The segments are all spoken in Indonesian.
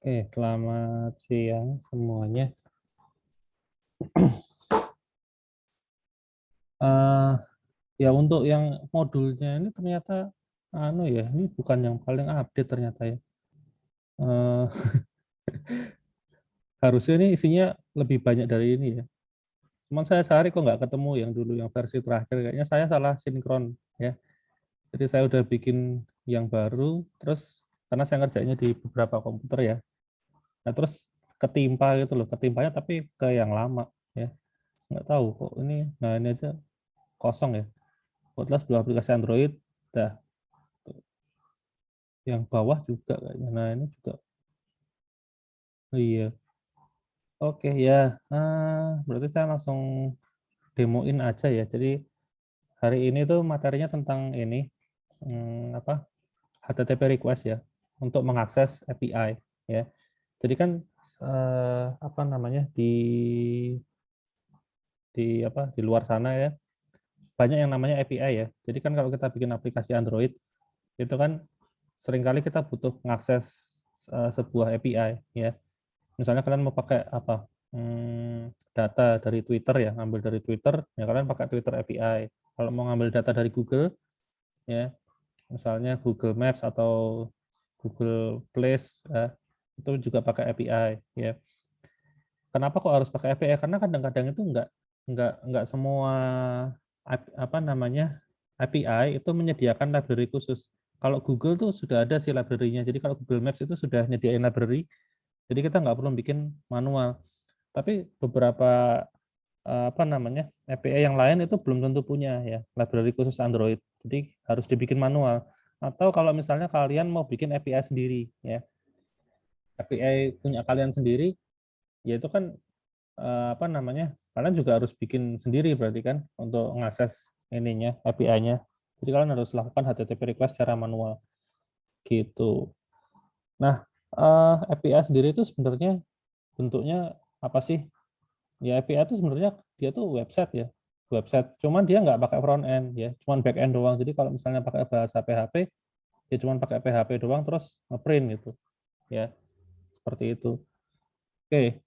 Oke, selamat siang semuanya. Eh ya untuk yang modulnya ini ternyata ini bukan yang paling update ternyata ya. Eh Harusnya ini isinya lebih banyak dari ini ya. Cuman saya sehari kok nggak ketemu yang dulu yang versi terakhir. Kayaknya saya salah sinkron ya. Jadi saya udah bikin yang baru, terus karena saya ngerjainnya di beberapa komputer ya. Nah terus ketimpa gitu loh, ketimpanya tapi ke yang lama ya. Nggak tahu kok ini. Nah ini aja kosong ya. Kebetulan sebelah aplikasi Android, dah yang bawah juga kayaknya. Nah ini juga, oh iya. Oke ya, berarti saya langsung demoin aja ya. Jadi hari ini tuh materinya tentang ini, apa, HTTP request ya, untuk mengakses API ya. Jadi kan apa namanya di luar sana ya banyak yang namanya API ya. Jadi kan kalau kita bikin aplikasi Android itu kan seringkali kita butuh mengakses sebuah API ya. Misalnya kalian mau pakai apa, data dari Twitter ya, ngambil dari Twitter ya, kalian pakai Twitter API. Kalau mau ngambil data dari Google ya, misalnya Google Maps atau Google Place ya, itu juga pakai API ya. Kenapa kok harus pakai API? Karena kadang-kadang itu enggak semua apa namanya API itu menyediakan library khusus. Kalau Google tuh sudah ada sih library-nya. Jadi kalau Google Maps itu sudah nyediain library, jadi kita nggak perlu bikin manual. Tapi beberapa apa namanya API yang lain itu belum tentu punya ya library khusus Android. Jadi harus dibikin manual. Atau kalau misalnya kalian mau bikin API sendiri ya, API punya kalian sendiri, ya itu kan apa namanya kalian juga harus bikin sendiri berarti kan untuk mengakses ininya API-nya. Jadi kalian harus lakukan HTTP request secara manual gitu. Nah, API sendiri itu sebenarnya bentuknya apa sih? Ya API itu sebenarnya dia tuh website ya, website. Cuman dia nggak pakai front end ya, cuman back end doang. Jadi kalau misalnya pakai bahasa PHP, ya cuman pakai PHP doang terus ngeprint gitu ya, seperti itu. Oke,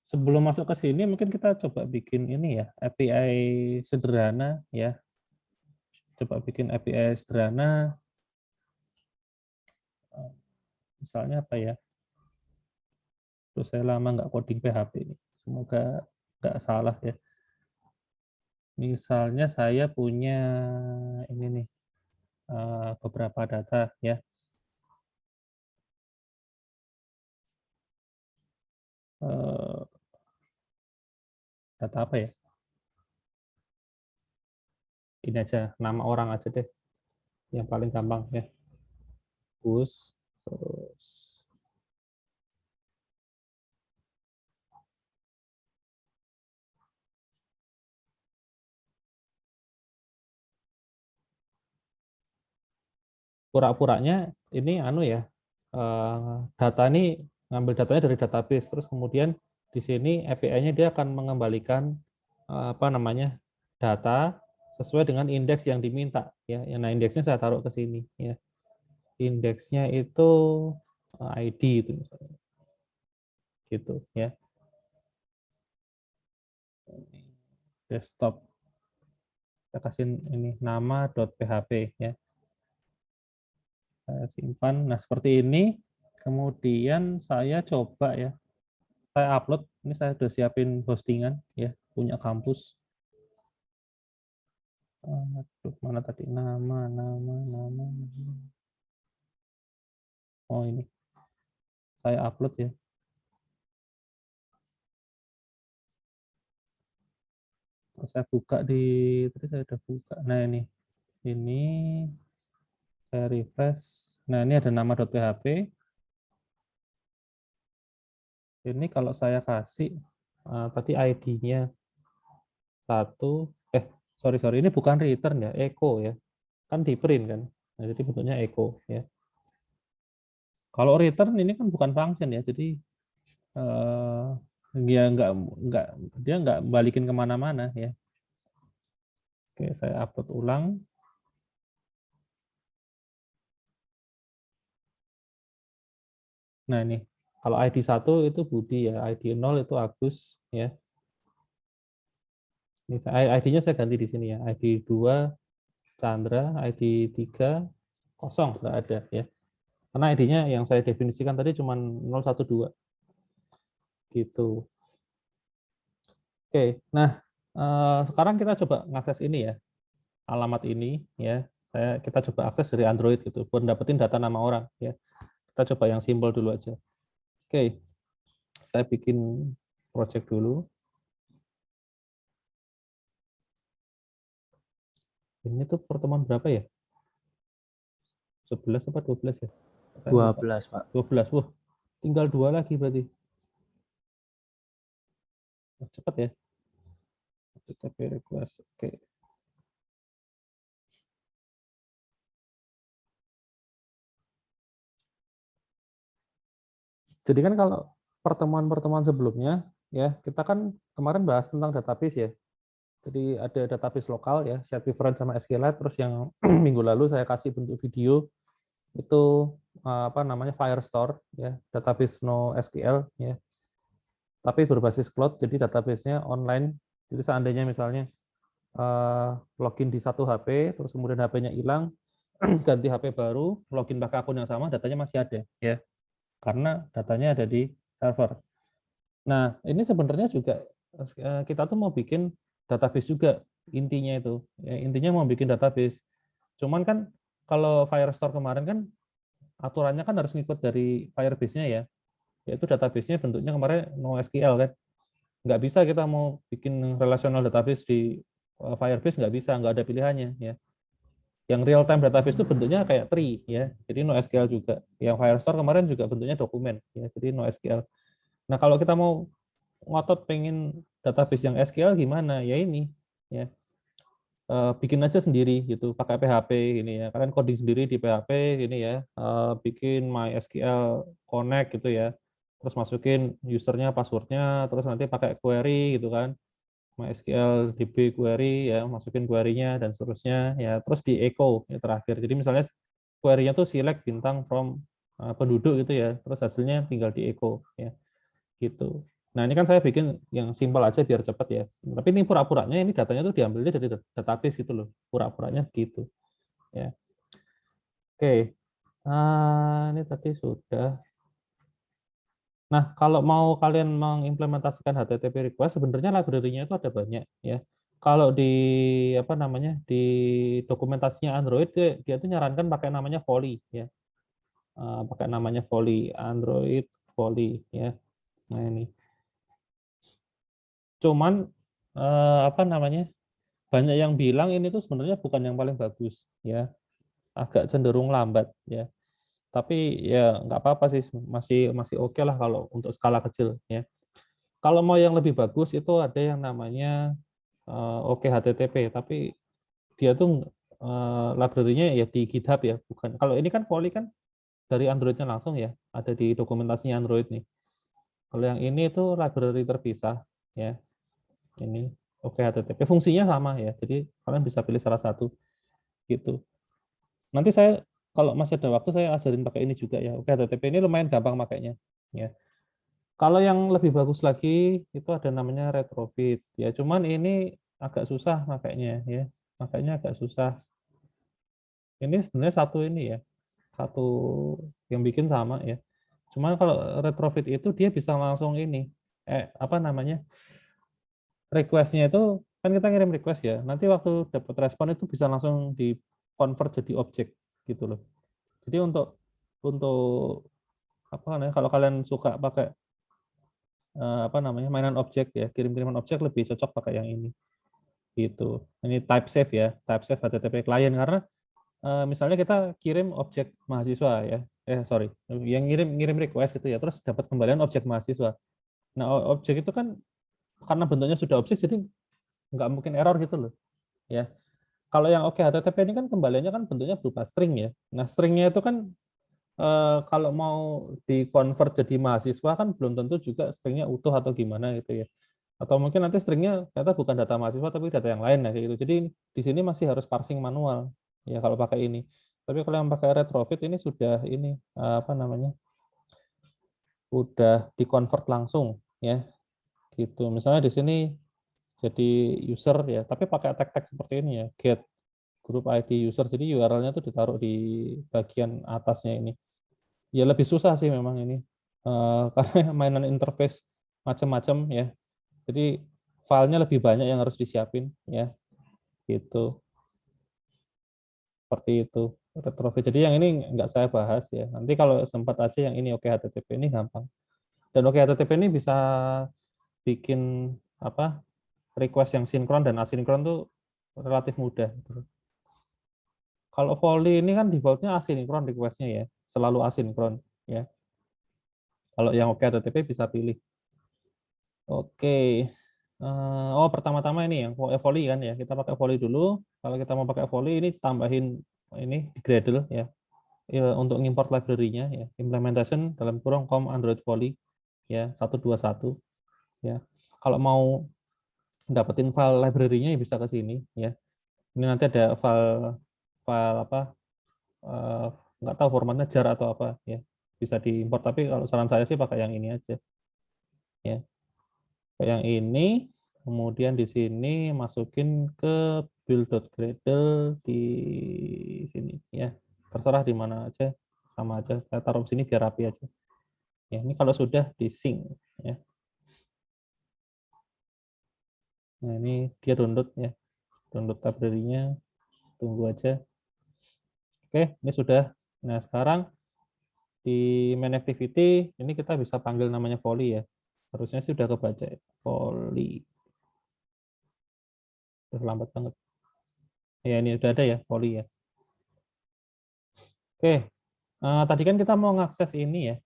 sebelum masuk ke sini mungkin kita coba bikin ini ya, API sederhana ya. Coba bikin API sederhana, misalnya apa ya? Terus saya lama nggak coding PHP ini. Semoga nggak salah ya. Misalnya saya punya ini nih, beberapa data ya. Eh, Data apa ya? Ini aja, nama orang aja deh, yang paling gampang ya. Terus pura-puranya ini ya, data ini ngambil datanya dari database, terus kemudian di sini API-nya dia akan mengembalikan apa namanya data sesuai dengan indeks yang diminta ya. Nah indeksnya saya taruh ke sini ya. Indeksnya itu ID itu misalnya gitu ya. Desktop, kita kasih ini nama.php ya. Saya simpan. Nah seperti ini. Kemudian saya coba ya, saya upload. Ini saya sudah siapin hostingan ya, punya kampus. Aduh, mana tadi nama. Oh ini saya upload ya. Terus saya buka tadi saya sudah buka. Nah ini saya refresh. Nah ini ada nama.php. Ini kalau saya kasih tadi ID-nya satu, sorry ini bukan return ya, echo ya. Kan di print kan. Nah, jadi bentuknya echo ya. Kalau return ini kan bukan function ya, jadi dia nggak dia nggak balikin kemana-mana ya. Oke, saya upload ulang. Nah, ini kalau ID 1 itu Budi ya, ID 0 itu Agus ya. ID-nya saya ganti di sini ya. ID 2 Chandra, ID 3 kosong, nggak ada ya. Karena ID-nya yang saya definisikan tadi cuma 012 gitu. Oke, nah sekarang kita coba ngakses ini ya, alamat ini ya. Kita coba akses dari Android gitu, buat dapetin data nama orang ya. Kita coba yang simpel dulu aja. Oke, saya bikin project dulu. Ini tuh pertemuan berapa ya? 11 apa 12 ya? Saya lupa. 12, Pak. 12. Wah, tinggal 2 lagi berarti. Cepat ya. HTTP request. Oke. Jadi kan kalau pertemuan-pertemuan sebelumnya ya, kita kan kemarin bahas tentang database ya. Jadi ada database lokal ya, shared preference sama SQLite, terus yang minggu lalu saya kasih bentuk video itu apa namanya Firestore ya, database NoSQL ya. Tapi berbasis cloud, jadi database-nya online. Jadi seandainya misalnya login di satu HP, terus kemudian HP-nya hilang, ganti HP baru, login pakai akun yang sama, datanya masih ada ya. Karena datanya ada di server. Nah, ini sebenarnya juga kita tuh mau bikin database juga intinya itu. Ya, intinya mau bikin database. Cuman kan kalau Firestore kemarin kan aturannya kan harus ngikut dari Firebase-nya ya. Yaitu database-nya bentuknya kemarin NoSQL kan. Nggak bisa kita mau bikin relational database di Firebase, nggak bisa, nggak ada pilihannya ya. Yang real time database itu bentuknya kayak tree ya. Jadi NoSQL juga. Yang Firestore kemarin juga bentuknya dokumen ya. Jadi NoSQL. Nah, kalau kita mau ngotot pengen database yang SQL gimana? Ya ini ya. Bikin aja sendiri gitu, pakai PHP ini ya. Kalian coding sendiri di PHP ini ya. Bikin MySQL connect gitu ya. Terus masukin usernya, passwordnya, terus nanti pakai query gitu kan. MySQL DB query ya, masukin query-nya dan seterusnya ya. Terus di echo ya terakhir. Jadi misalnya query-nya tuh select bintang from penduduk gitu ya. Terus hasilnya tinggal di echo ya. Gitu. Nah, ini kan saya bikin yang simpel aja biar cepat ya. Tapi ini pura-puranya ini datanya tuh diambilnya dari database itu loh. Pura-puranya gitu. Ya. Oke. Ini tadi sudah. Nah, kalau mau kalian mengimplementasikan HTTP request, sebenarnya library-nya itu ada banyak ya. Kalau di apa namanya di dokumentasinya Android dia tuh nyarankan pakai namanya Volley ya. Pakai namanya Volley, Android Volley ya. Nah, ini. Cuman apa namanya? Banyak yang bilang ini tuh sebenarnya bukan yang paling bagus ya, agak cenderung lambat ya. Tapi ya nggak apa-apa sih, masih masih oke lah kalau untuk skala kecil ya. Kalau mau yang lebih bagus itu ada yang namanya Oke HTTP, tapi dia tuh library-nya ya di GitHub ya, bukan. Kalau ini kan Poly kan dari Android-nya langsung ya, ada di dokumentasinya Android nih. Kalau yang ini itu library terpisah ya. Ini Oke HTTP fungsinya sama ya, jadi kalian bisa pilih salah satu gitu. Nanti saya kalau masih ada waktu saya ajarin pakai ini juga ya. Oke, HTTP ini lumayan gampang makainya ya. Kalau yang lebih bagus lagi itu ada namanya retrofit ya. Cuman ini agak susah makainya ya. Makanya agak susah. Ini sebenarnya satu ini ya. Satu yang bikin sama ya. Cuman kalau retrofit itu dia bisa langsung ini apa namanya? Request-nya itu kan kita ngirim request ya. Nanti waktu dapat respon itu bisa langsung di convert jadi objek gitu loh. Jadi untuk apa namanya kalau kalian suka pakai apa namanya mainan objek ya kirim-kiriman objek lebih cocok pakai yang ini gitu. Ini type safe ya, type safe HTTP client karena misalnya kita kirim objek mahasiswa ya, sorry, yang ngirim request itu ya, terus dapat kembalian objek mahasiswa. Nah objek itu kan karena bentuknya sudah objek jadi nggak mungkin error gitu loh ya. Kalau yang oke HTTP ini kan kembaliannya kan bentuknya berupa string ya. Nah stringnya itu kan kalau mau di-convert jadi mahasiswa kan belum tentu juga stringnya utuh atau gimana gitu ya. Atau mungkin nanti stringnya ternyata bukan data mahasiswa tapi data yang lain ya gitu. Jadi di sini masih harus parsing manual ya kalau pakai ini. Tapi kalau yang pakai retrofit ini sudah ini apa namanya udah di-convert langsung ya. Gitu. Misalnya di sini jadi user ya, tapi pakai tag-tag seperti ini ya, get group ID user. Jadi URL-nya tuh ditaruh di bagian atasnya ini. Ya lebih susah sih memang ini. Karena mainan interface macam-macam ya. Jadi filenya lebih banyak yang harus disiapin ya. Gitu. Seperti itu. Retrofit. Jadi yang ini nggak saya bahas ya. Nanti kalau sempat aja yang ini oke HTTP ini gampang. Dan oke HTTP ini bisa bikin apa request yang sinkron dan asinkron tuh relatif mudah. Kalau volley ini kan defaultnya asinkron requestnya ya, selalu asinkron ya. Kalau yang oke HTTP bisa pilih. Oke. Oh pertama-tama ini yang volley kan ya, kita pakai volley dulu. Kalau kita mau pakai volley ini tambahin ini di Gradle ya. Untuk import library-nya ya, implementation dalam kurung com Android Volley ya 121 ya. Kalau mau dapetin file library-nya ya bisa ke sini ya. Ini nanti ada file file apa eh, nggak tahu formatnya jar atau apa ya. Bisa diimport tapi kalau saran saya sih pakai yang ini aja ya. Kayak yang ini kemudian di sini masukin ke build.gradle di sini ya. Terserah di mana aja sama aja. Saya taruh sini biar rapi aja. Ya, ini kalau sudah di sync ya. Nah, ini dia download ya. Download library-nya. Tunggu aja. Oke, ini sudah. Nah, sekarang di main activity ini kita bisa panggil namanya volley ya. Harusnya sih sudah kebaca ya. Volley. Terlambat banget. Ya, ini udah ada ya volley ya. Oke. Tadi kan kita mau ngakses ini ya.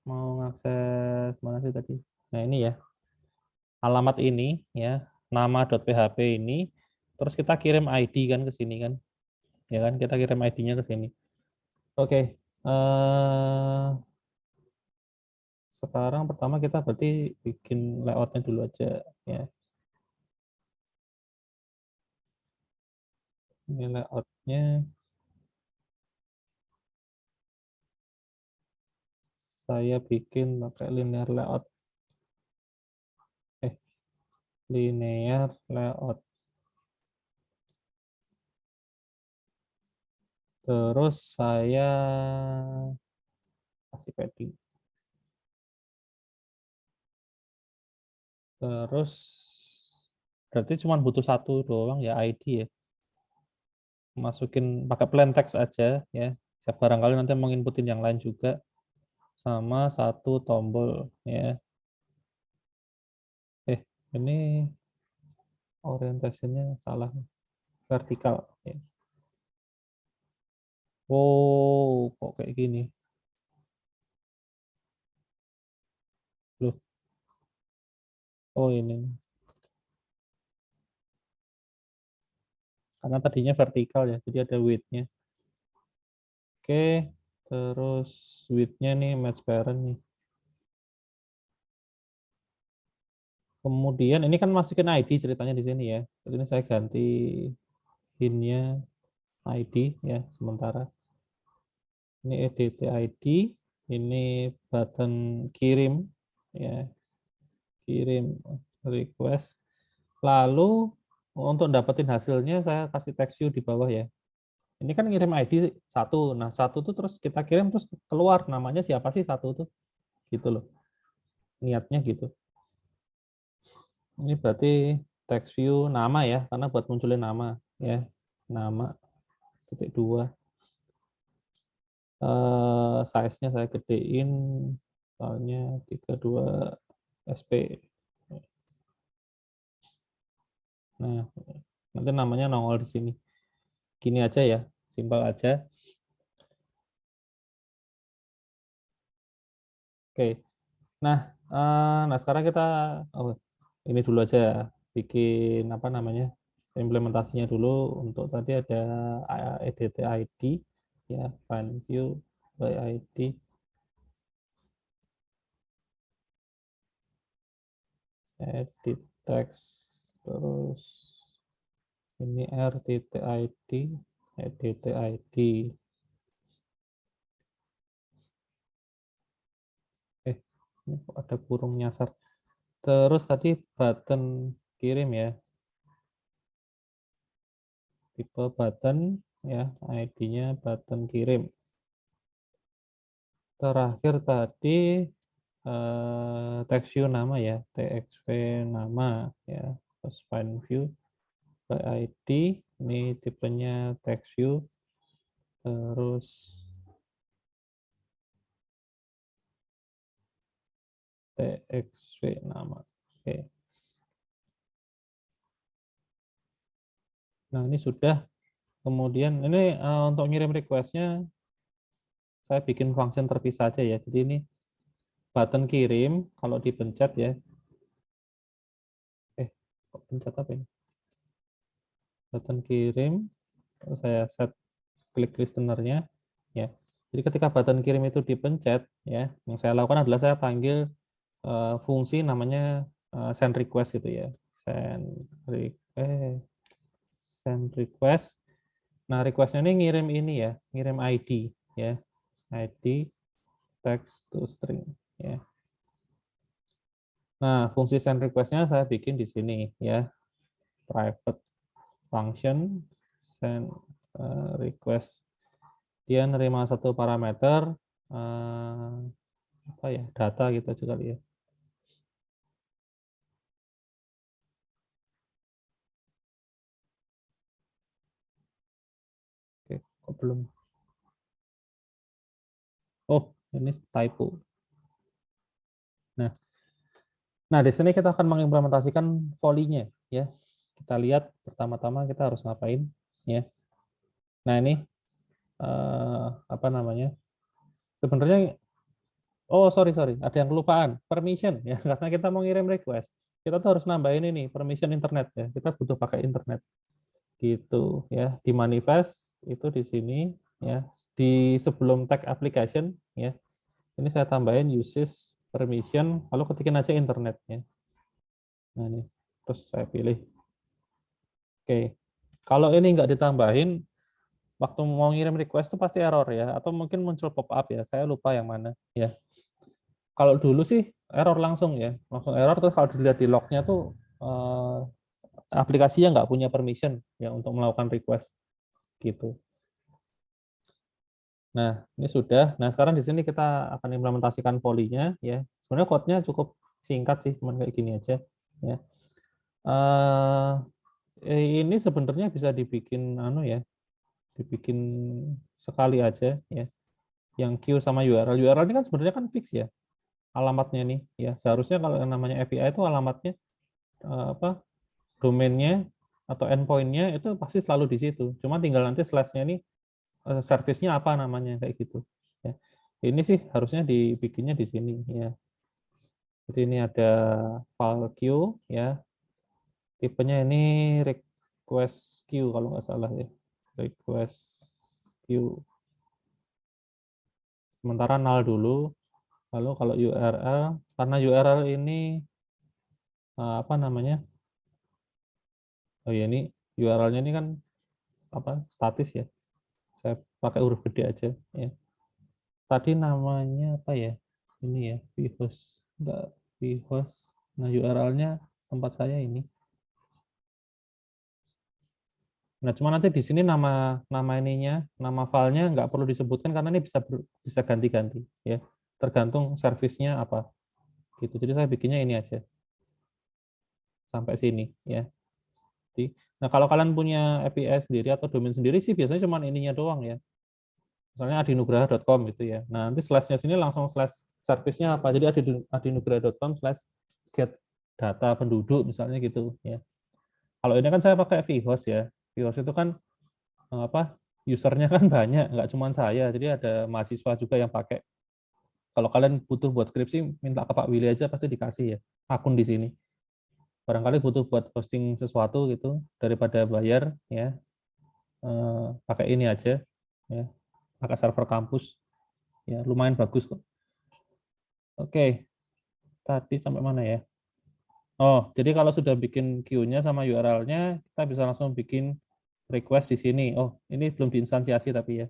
Mau ngakses mana sih tadi? Nah, ini ya. Alamat ini ya. Nama.php ini. Terus kita kirim ID kan ke sini kan. Ya kan, kita kirim ID-nya ke sini. Oke. Sekarang pertama kita berarti bikin layout-nya dulu aja ya. Ini layout-nya saya bikin pakai linear layout. Eh, linear layout. Terus saya kasih padding. Terus berarti cuma butuh satu doang ya ID ya. Masukin pakai plain text aja ya. Ya barangkali nanti mau inputin yang lain juga sama satu tombol ya. Ini orientasinya salah vertikal ya. Oh, kok kayak gini? Loh, oh ini. Karena tadinya vertikal ya, jadi ada width-nya. Oke, terus width-nya nih match parent nih. Kemudian ini kan masukin ID ceritanya di sini ya. Jadi ini saya ganti hint-nya ID ya sementara. Ini edit ID, ini button kirim ya, kirim request. Lalu untuk dapetin hasilnya saya kasih text view di bawah ya. Ini kan ngirim ID satu. Nah, satu tuh terus kita kirim terus keluar namanya siapa sih satu tuh. Gitu loh. Niatnya gitu. Ini berarti text view nama ya, karena buat munculin nama ya. Nama titik dua. Size-nya saya gedein soalnya 32 SP. Nah, nanti namanya nongol di sini. Gini aja ya, simpel aja. Oke. Nah, nah sekarang kita oh, ini dulu aja ya. Bikin apa namanya? Implementasinya dulu untuk tadi ada edit ID ya, find view by ID, edit text, terus ini r.id, edit ID. Ini kok ada kurung nyasar. Terus tadi button kirim ya. Tipe button ya, ID-nya button kirim. Terakhir tadi text view nama ya, txv nama ya, terus find view by ID, ini tipenya text view, terus txv nama. Oke. Nah ini sudah. Kemudian ini untuk ngirim request-nya saya bikin function terpisah aja ya. Jadi ini button kirim kalau dipencet ya. Kok pencet apa ini? Button kirim, terus saya set klik listener-nya ya. Jadi ketika button kirim itu dipencet ya, yang saya lakukan adalah saya panggil fungsi namanya send request gitu ya. Send request. Nah, request-nya ini ngirim ini ya, ngirim ID ya. ID text to string ya. Nah, fungsi send request-nya saya bikin di sini ya. Private function send request. Dia nerima satu parameter apa ya, data gitu juga ya. Oke, kok belum? Oh, ini typo. Nah, di sini kita akan mengimplementasikan volley-nya ya. Kita lihat pertama-tama kita harus ngapain ya. Nah, ini apa namanya? Sebenarnya sorry, ada yang kelupaan, permission ya, karena kita mau ngirim request. Kita tuh harus nambahin ini permission internet ya. Kita butuh pakai internet. Gitu ya. Di manifest itu di sini ya. Di sebelum tag application ya. Ini saya tambahin uses permission, lalu ketikin aja internetnya. Nah, ini terus saya pilih. Oke. Kalau ini nggak ditambahin, waktu mau ngirim request itu pasti error ya, atau mungkin muncul pop up ya. Saya lupa yang mana ya. Kalau dulu sih error langsung ya, langsung error. Terus kalau dilihat di lognya tuh aplikasinya nggak punya permission ya untuk melakukan request gitu. Nah, ini sudah. Nah, sekarang di sini kita akan implementasikan volley-nya ya. Sebenarnya code-nya cukup singkat sih, cuma kayak gini aja ya. Ini sebenarnya bisa dibikin dibikin sekali aja ya. Yang Q sama URL. URL ini kan sebenarnya kan fix ya alamatnya nih ya. Seharusnya kalau yang namanya API itu alamatnya apa domainnya atau endpoint-nya itu pasti selalu di situ. Cuma tinggal nanti slash-nya ini service-nya apa namanya kayak gitu ya. Ini sih harusnya dibikinnya di sini ya. Jadi ini ada file queue ya. Tipenya ini request queue kalau nggak salah ya. Request queue. Sementara null dulu. Lalu kalau URL, karena URL ini apa namanya? Oh ya, ini URL-nya ini kan apa? Statis ya. Saya pakai huruf gede aja ya. Tadi namanya apa ya? Ini ya, vhost. Enggak, vhost. Nah, URL-nya tempat saya ini. Nah, cuma nanti di sini nama ininya, nama filenya nggak perlu disebutkan karena ini bisa ganti-ganti ya. Tergantung servisnya apa. Gitu. Jadi saya bikinnya ini aja. Sampai sini ya. Nah, kalau kalian punya API sendiri atau domain sendiri sih biasanya cuma ininya doang ya. Misalnya adinugraha.com gitu ya. Nah, nanti slash-nya sini langsung slash service-nya apa. Jadi adinugraha.com slash get data penduduk misalnya gitu ya. Kalau ini kan saya pakai vhost ya. Vhost itu kan apa? Usernya kan banyak, nggak cuma saya. Jadi ada mahasiswa juga yang pakai. Kalau kalian butuh buat skripsi, minta ke Pak Willy aja pasti dikasih ya akun di sini. Barangkali butuh buat posting sesuatu gitu daripada bayar ya, pakai ini aja ya, pakai server kampus ya, lumayan bagus kok. Oke, tadi sampai mana ya? Oh, jadi kalau sudah bikin queue-nya sama URL-nya, kita bisa langsung bikin request di sini. Oh, ini belum diinstansiasi tapi ya.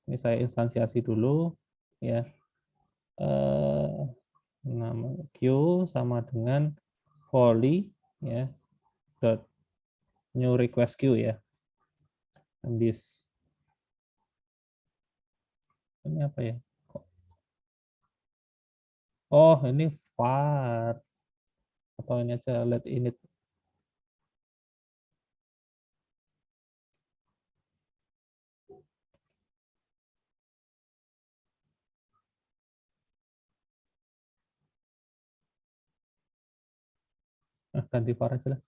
Ini saya instansiasi dulu ya. nama queue sama dengan volley ya dot new request queue ya. And this ini apa ya? Oh, ini var atau ini aja let init. Nah, ganti var aja lah.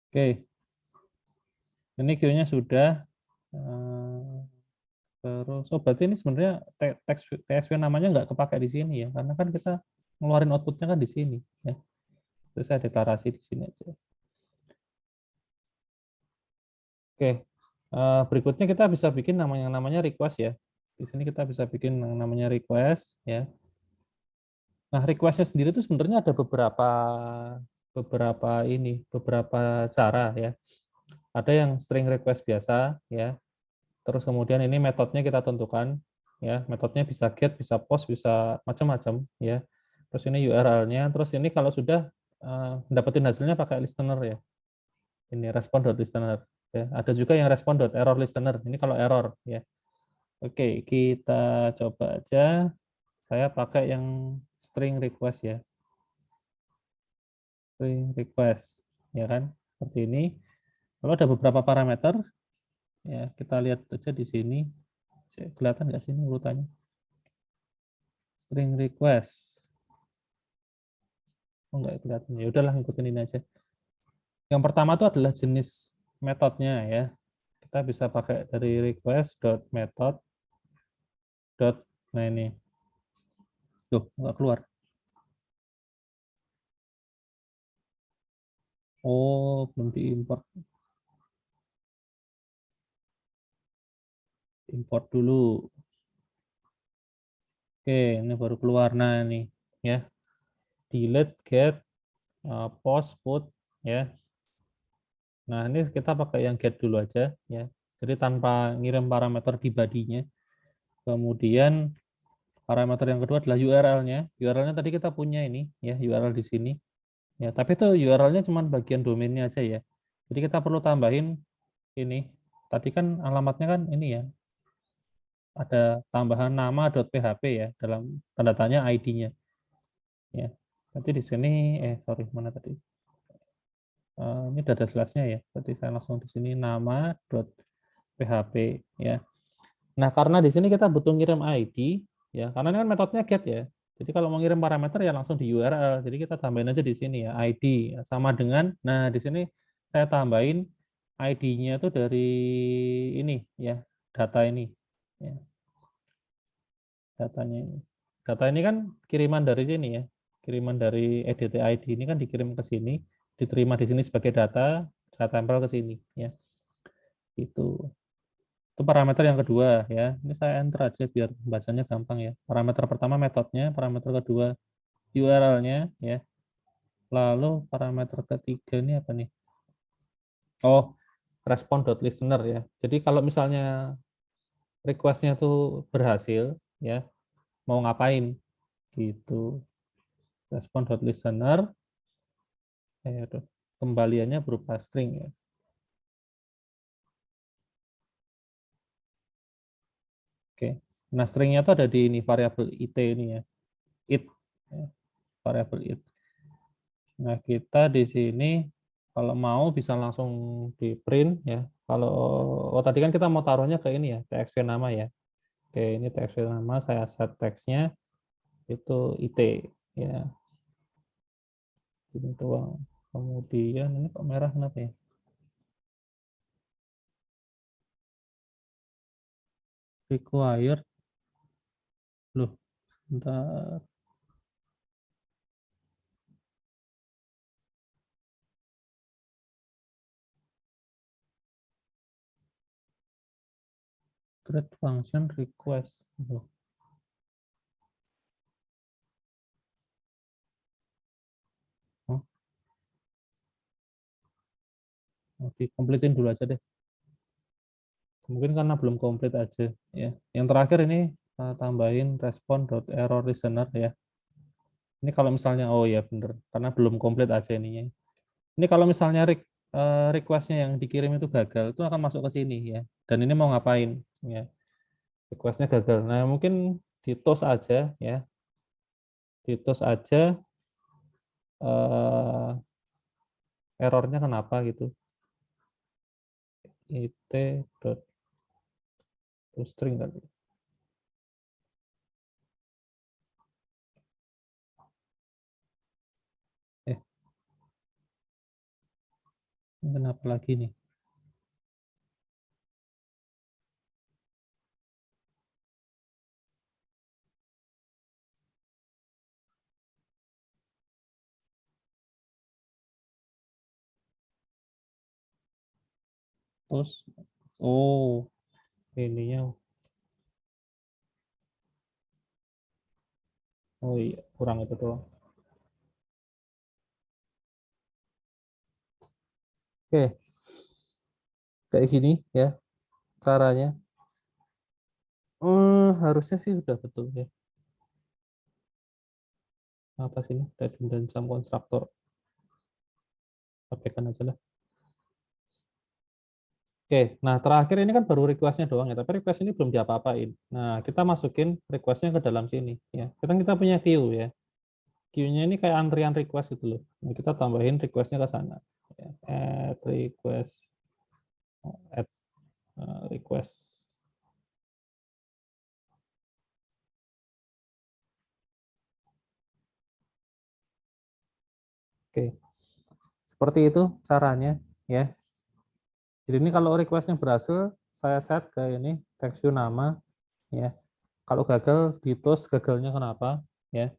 Oke, ini queue-nya sudah. Terus, oh berarti ini sebenarnya teks TSV namanya nggak kepakai di sini ya, karena kan kita ngeluarin outputnya kan di sini. Ya. Terus saya deklarasi di sini aja. Oke, berikutnya kita bisa bikin yang namanya request ya. Di sini kita bisa bikin yang namanya request ya. Nah, requestnya sendiri itu sebenarnya ada beberapa cara ya. Ada yang string request biasa ya. Terus kemudian ini metodenya kita tentukan ya. Metodenya bisa get, bisa post, bisa macam-macam ya. Terus ini URL-nya. Terus ini kalau sudah dapetin hasilnya pakai listener ya. Ini respond.listener. Ya. Ada juga yang respond.error listener. Ini kalau error ya. Oke, kita coba aja. Saya pakai yang string request ya. String request ya kan. Seperti ini. Kalau ada beberapa parameter ya, kita lihat aja di sini. Kelihatan nggak sini urutannya? String request. Oh, nggak kelihatan. Ya udahlah ngikutin ini aja. Yang pertama itu adalah jenis metodenya ya. Kita bisa pakai dari request.method. Nah ini. Tuh, nggak keluar. Oh, belum diimport. Import dulu. Oke, ini baru keluar. Nah ini ya. Delete, get, post, put ya. Nah, ini kita pakai yang get dulu aja ya. Jadi tanpa ngirim parameter di body-nya. Kemudian parameter yang kedua adalah URL-nya. URL-nya tadi kita punya ini ya, URL di sini. Ya, tapi itu URL-nya cuma bagian domainnya aja ya. Jadi kita perlu tambahin ini. Tadi kan alamatnya kan ini ya. Ada tambahan nama.php ya dalam tanda tanya ID-nya. Ya. Nanti di sini sorry mana tadi? Ini udah ada slash-nya ya. Berarti saya langsung di sini nama.php ya. Nah, karena di sini kita butuh ngirim ID ya, karena ini kan metodenya get ya. Jadi kalau mau ngirim parameter ya langsung di URL. Jadi kita tambahin aja di sini ya ID sama dengan nah di sini saya tambahin ID-nya itu dari ini ya, data ini. Ya, datanya ini. Data ini kan kiriman dari sini ya. Kiriman dari EDT-ID ini kan dikirim ke sini, diterima di sini sebagai data, saya tempel ke sini ya. Itu. Itu parameter yang kedua ya. Ini saya enter aja biar bacanya gampang ya. Parameter pertama metodenya, parameter kedua URL-nya ya. Lalu parameter ketiga ini apa nih? Oh, respond.listener ya. Jadi kalau misalnya request-nya tuh berhasil ya, mau ngapain gitu. Respond.listener kembaliannya berupa string ya. Oke. Nah, stringnya tuh ada di ini variabel it ini ya. It ya, variabel it. Nah, kita di sini kalau mau bisa langsung di print ya. Kalau tadi kan kita mau taruhnya ke ini ya, txv nama ya. Oke, ini txv nama saya set teksnya itu IT ya. Ini doang. Kemudian ini kok merah kenapa ya? Required loh. Bentar. Create function request. Loh. Oh, dikompletin dulu aja deh. Mungkin karena belum komplit aja ya. Yang terakhir ini Kita tambahin respon.error listener ya. Ini kalau misalnya, oh ya bener, karena belum komplit aja ininya. Ini kalau misalnya request-nya yang dikirim itu gagal, itu akan masuk ke sini ya. Dan ini mau ngapain ya? Request-nya gagal. Nah, mungkin di toast aja ya. Di toast aja errornya kenapa gitu. it.toString tadi. Eh, kenapa lagi nih? Terus, oh, ininya, oh iya, kurang itu doang. Oke, kayak gini ya caranya. Harusnya sih udah betul ya. Apa sih ini? Redundant sum constructor. Sampaikan aja lah. Oke, nah terakhir ini kan baru request-nya doang ya, tapi request ini belum diapa-apain. Nah, kita masukin request-nya ke dalam sini ya. Kita punya queue ya. Queue-nya ini kayak antrian request itu loh. Nah, kita tambahin request-nya ke sana. Ya, add request, add request. Oke, seperti itu caranya ya. Jadi ini kalau request-nya berhasil, saya set ke ini text view nama ya. Kalau gagal di toast gagalnya kenapa ya.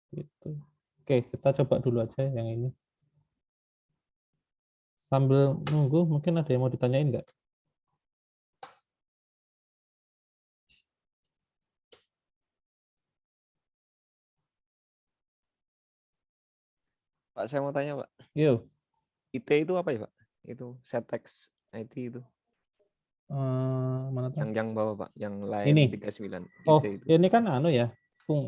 Gitu. Oke, kita coba dulu aja yang ini. Sambil nunggu, mungkin ada yang mau ditanyain nggak? Pak, saya mau tanya, Pak. Yuk. IT itu apa ya, Pak? Itu settext IT itu. Mana tuh? Yang bawah, Pak. Yang line Ini. 39. Oh, IT itu. ini kan anu ya,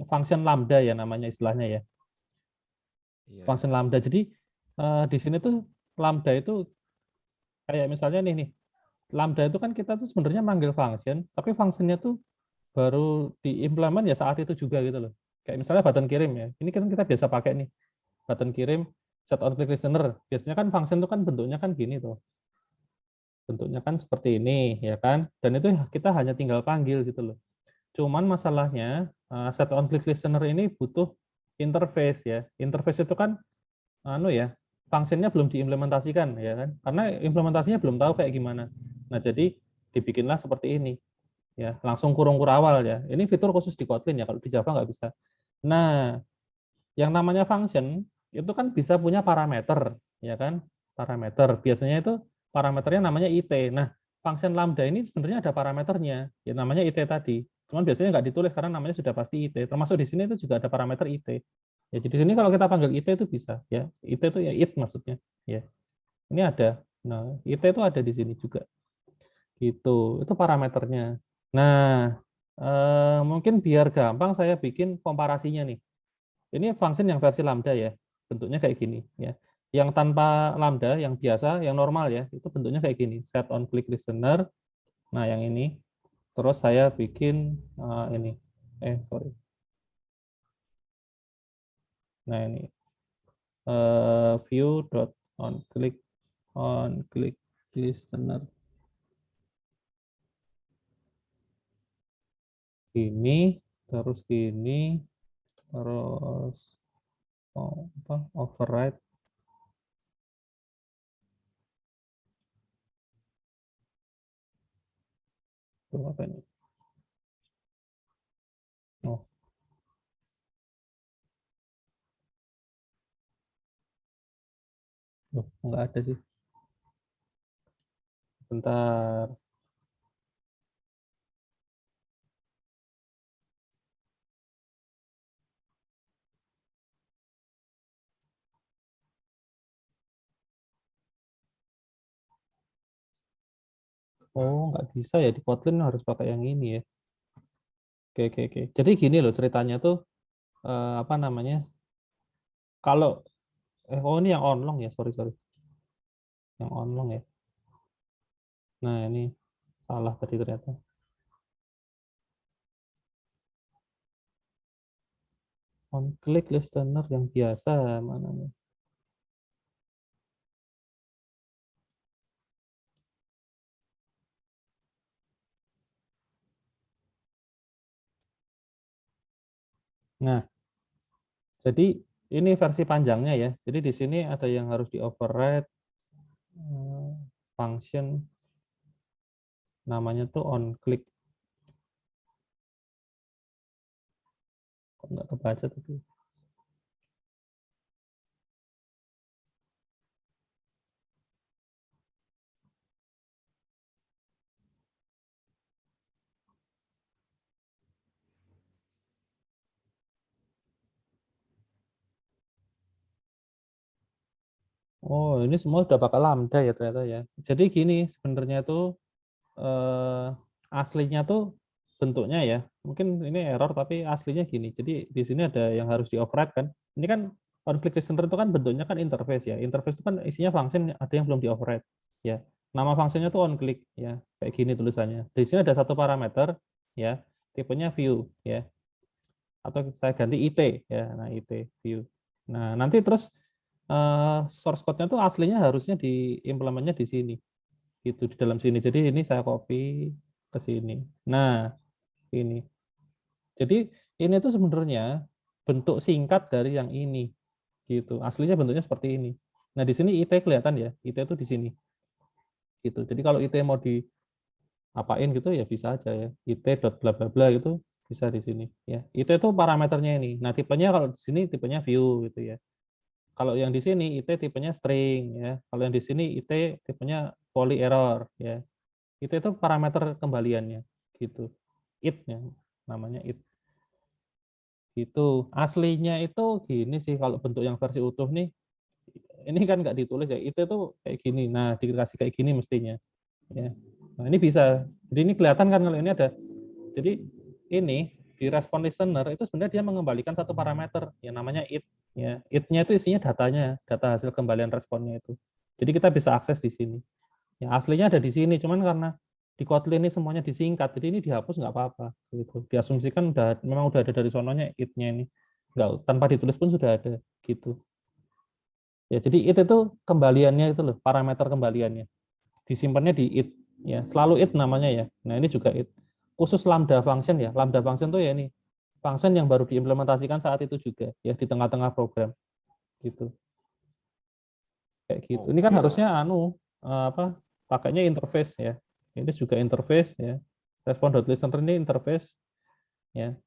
function lambda ya namanya istilahnya ya. Iya, iya. Function lambda. Jadi di sini tuh lambda itu kayak misalnya nih, lambda itu kan kita tuh sebenarnya manggil function, tapi functionnya tuh baru diimplement ya saat itu juga gitu loh. Kayak misalnya button kirim ya. Ini kan kita biasa pakai nih, button kirim set on click listener. Biasanya kan function itu kan bentuknya kan gini tuh. Bentuknya kan seperti ini ya kan. Dan itu kita hanya tinggal panggil gitu loh. Cuman masalahnya set on click listener ini butuh interface ya. Interface itu kan anu ya, fungsinya belum diimplementasikan ya kan. Karena implementasinya belum tahu kayak gimana. Nah, jadi dibikinlah seperti ini ya, langsung kurung kurawal ya. Ini fitur khusus di Kotlin ya, kalau di Java nggak bisa. Nah, yang namanya function itu kan bisa punya parameter ya kan. Parameter biasanya itu parameternya namanya IT. Nah, function lambda ini sebenarnya ada parameternya ya, namanya IT tadi. Cuman biasanya nggak ditulis karena namanya sudah pasti IT. Termasuk di sini itu juga ada parameter IT. Ya, jadi di sini kalau kita panggil IT itu bisa ya. IT itu ya it maksudnya ya. Ini ada. Nah, IT itu ada di sini juga. Gitu. Itu parameternya. Nah, mungkin biar gampang saya bikin komparasinya nih. Ini function yang versi lambda ya. Bentuknya kayak gini ya. Yang tanpa lambda, yang biasa, yang normal ya, itu bentuknya kayak gini. Set on click listener. Nah, yang ini. Terus saya bikin ini. Sorry. Nah, ini view dot on click listener ini, terus gini, terus override. Tuh, apa ini? Oh, nggak ada sih. Bentar. Oh, nggak bisa ya, di Kotlin harus pakai yang ini ya. Oke. Jadi gini loh ceritanya tuh, apa namanya? Kalau oh ini yang onlong ya, sorry. Yang onlong ya. Nah, ini salah tadi ternyata. On click listener yang biasa mana nih? Nah, jadi ini versi panjangnya ya. Jadi di sini ada yang harus di override function namanya tuh on click. Kok nggak kebaca tapi. Oh, ini semua udah pakai lambda ya ternyata ya. Jadi gini sebenarnya tuh aslinya tuh bentuknya ya. Mungkin ini error tapi aslinya gini. Jadi di sini ada yang harus di override kan. Ini kan on click listener itu kan bentuknya kan interface ya. Interface itu kan isinya function ada yang belum di override ya. Nama fungsinya tuh on click ya. Kayak gini tulisannya. Di sini ada satu parameter ya, tipenya view ya. Atau saya ganti IT ya. Nah, IT view. Nah, nanti terus source code-nya tuh aslinya harusnya diimplementnya di sini gitu di dalam sini. Jadi ini saya copy ke sini. Nah, ini. Jadi ini tuh sebenarnya bentuk singkat dari yang ini gitu. Aslinya bentuknya seperti ini. Nah, di sini IT kelihatan ya. IT itu di sini. Gitu. Jadi kalau IT mau diapain gitu ya bisa aja ya. IT dot bla bla bla gitu bisa di sini ya. IT itu parameternya ini. Nah, tipenya kalau di sini tipenya view gitu ya. Kalau yang di sini IT tipenya string ya. Kalau yang di sini IT tipenya poly error ya. Itu parameter kembaliannya gitu. It-nya namanya it. Gitu. Aslinya itu gini sih kalau bentuk yang versi utuh nih. Ini kan nggak ditulis ya. Itu tuh kayak gini. Nah, dikasih kayak gini mestinya. Ya. Nah, ini bisa. Jadi ini kelihatan kan kalau ini ada. Jadi ini di respon listener itu sebenarnya dia mengembalikan satu parameter yang namanya it. Ya, it-nya itu isinya datanya, data hasil kembalian responnya itu. Jadi kita bisa akses di sini. Ya, aslinya ada di sini, cuman karena di Kotlin ini semuanya disingkat, jadi ini dihapus nggak apa-apa. Gitu. Diasumsikan memang udah ada dari sononya it-nya ini. Nggak, tanpa ditulis pun sudah ada. Gitu. Ya, jadi itu kembaliannya itu loh, parameter kembaliannya. Disimpannya di it. Ya, selalu it namanya ya. Nah, ini juga it. Khusus lambda function ya. Lambda function tuh ya ini. Function yang baru diimplementasikan saat itu juga ya di tengah-tengah program. Gitu. Kayak gitu. Ini kan Oke, Pak. harusnya apa pakainya interface ya. Ini juga interface ya. Respon.listener ini interface ya.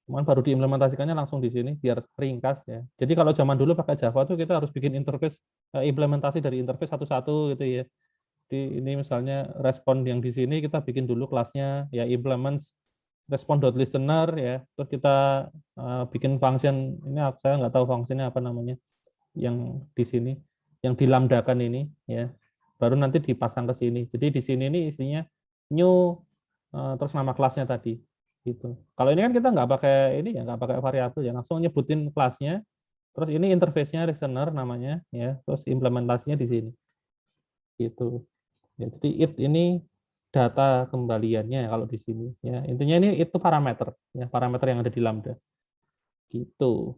Cuman baru diimplementasikannya langsung di sini biar ringkas ya. Jadi kalau zaman dulu pakai Java tuh kita harus bikin interface implementasi dari interface satu-satu gitu ya. Di ini misalnya respon yang di sini kita bikin dulu kelasnya ya implements respon.listener ya. Terus kita bikin function ini saya nggak tahu fungsinya apa namanya yang di sini yang dilambdakan ini ya baru nanti dipasang ke sini. Jadi di sini ini isinya new terus nama kelasnya tadi gitu. Kalau ini kan kita nggak pakai ini ya nggak pakai variabel ya langsung nyebutin kelasnya terus ini interface-nya listener namanya ya terus implementasinya di sini gitu. Ya, jadi it ini data kembaliannya kalau di sini ya intinya ini itu parameter ya parameter yang ada di lambda gitu.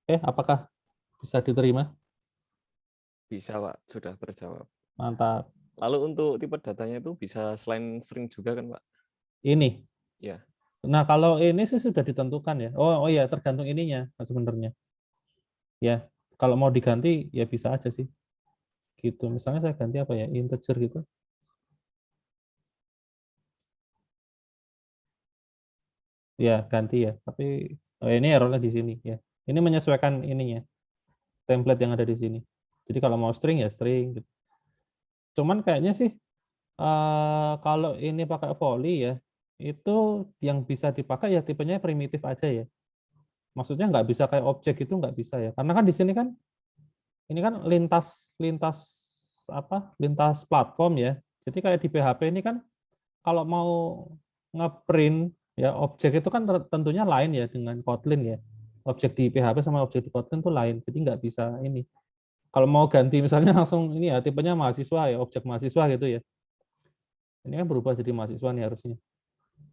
Apakah bisa diterima? Bisa, Pak. Sudah terjawab. Mantap. Lalu untuk tipe datanya itu bisa selain string juga kan, Pak? Ini. Ya. Nah, kalau ini sih sudah ditentukan ya. Oh ya, tergantung ininya sebenarnya. Ya, kalau mau diganti ya bisa aja sih. Gitu. Misalnya saya ganti apa ya? Integer gitu. Ya, ganti ya. Tapi ini errornya di sini ya. Ini menyesuaikan ininya, template yang ada di sini. Jadi kalau mau string ya string gitu. Cuman kayaknya sih kalau ini pakai volley ya, itu yang bisa dipakai ya tipenya primitif aja ya. Maksudnya nggak bisa kayak objek itu nggak bisa ya. Karena kan di sini kan ini kan lintas apa? Lintas platform ya. Jadi kayak di PHP ini kan kalau mau ngeprint Ya, objek itu kan tentunya lain ya dengan Kotlin ya. Objek di PHP sama objek di Kotlin itu lain. Jadi nggak bisa ini. Kalau mau ganti misalnya langsung ini ya tipenya mahasiswa ya, objek mahasiswa gitu ya. Ini kan berubah jadi mahasiswa nih harusnya.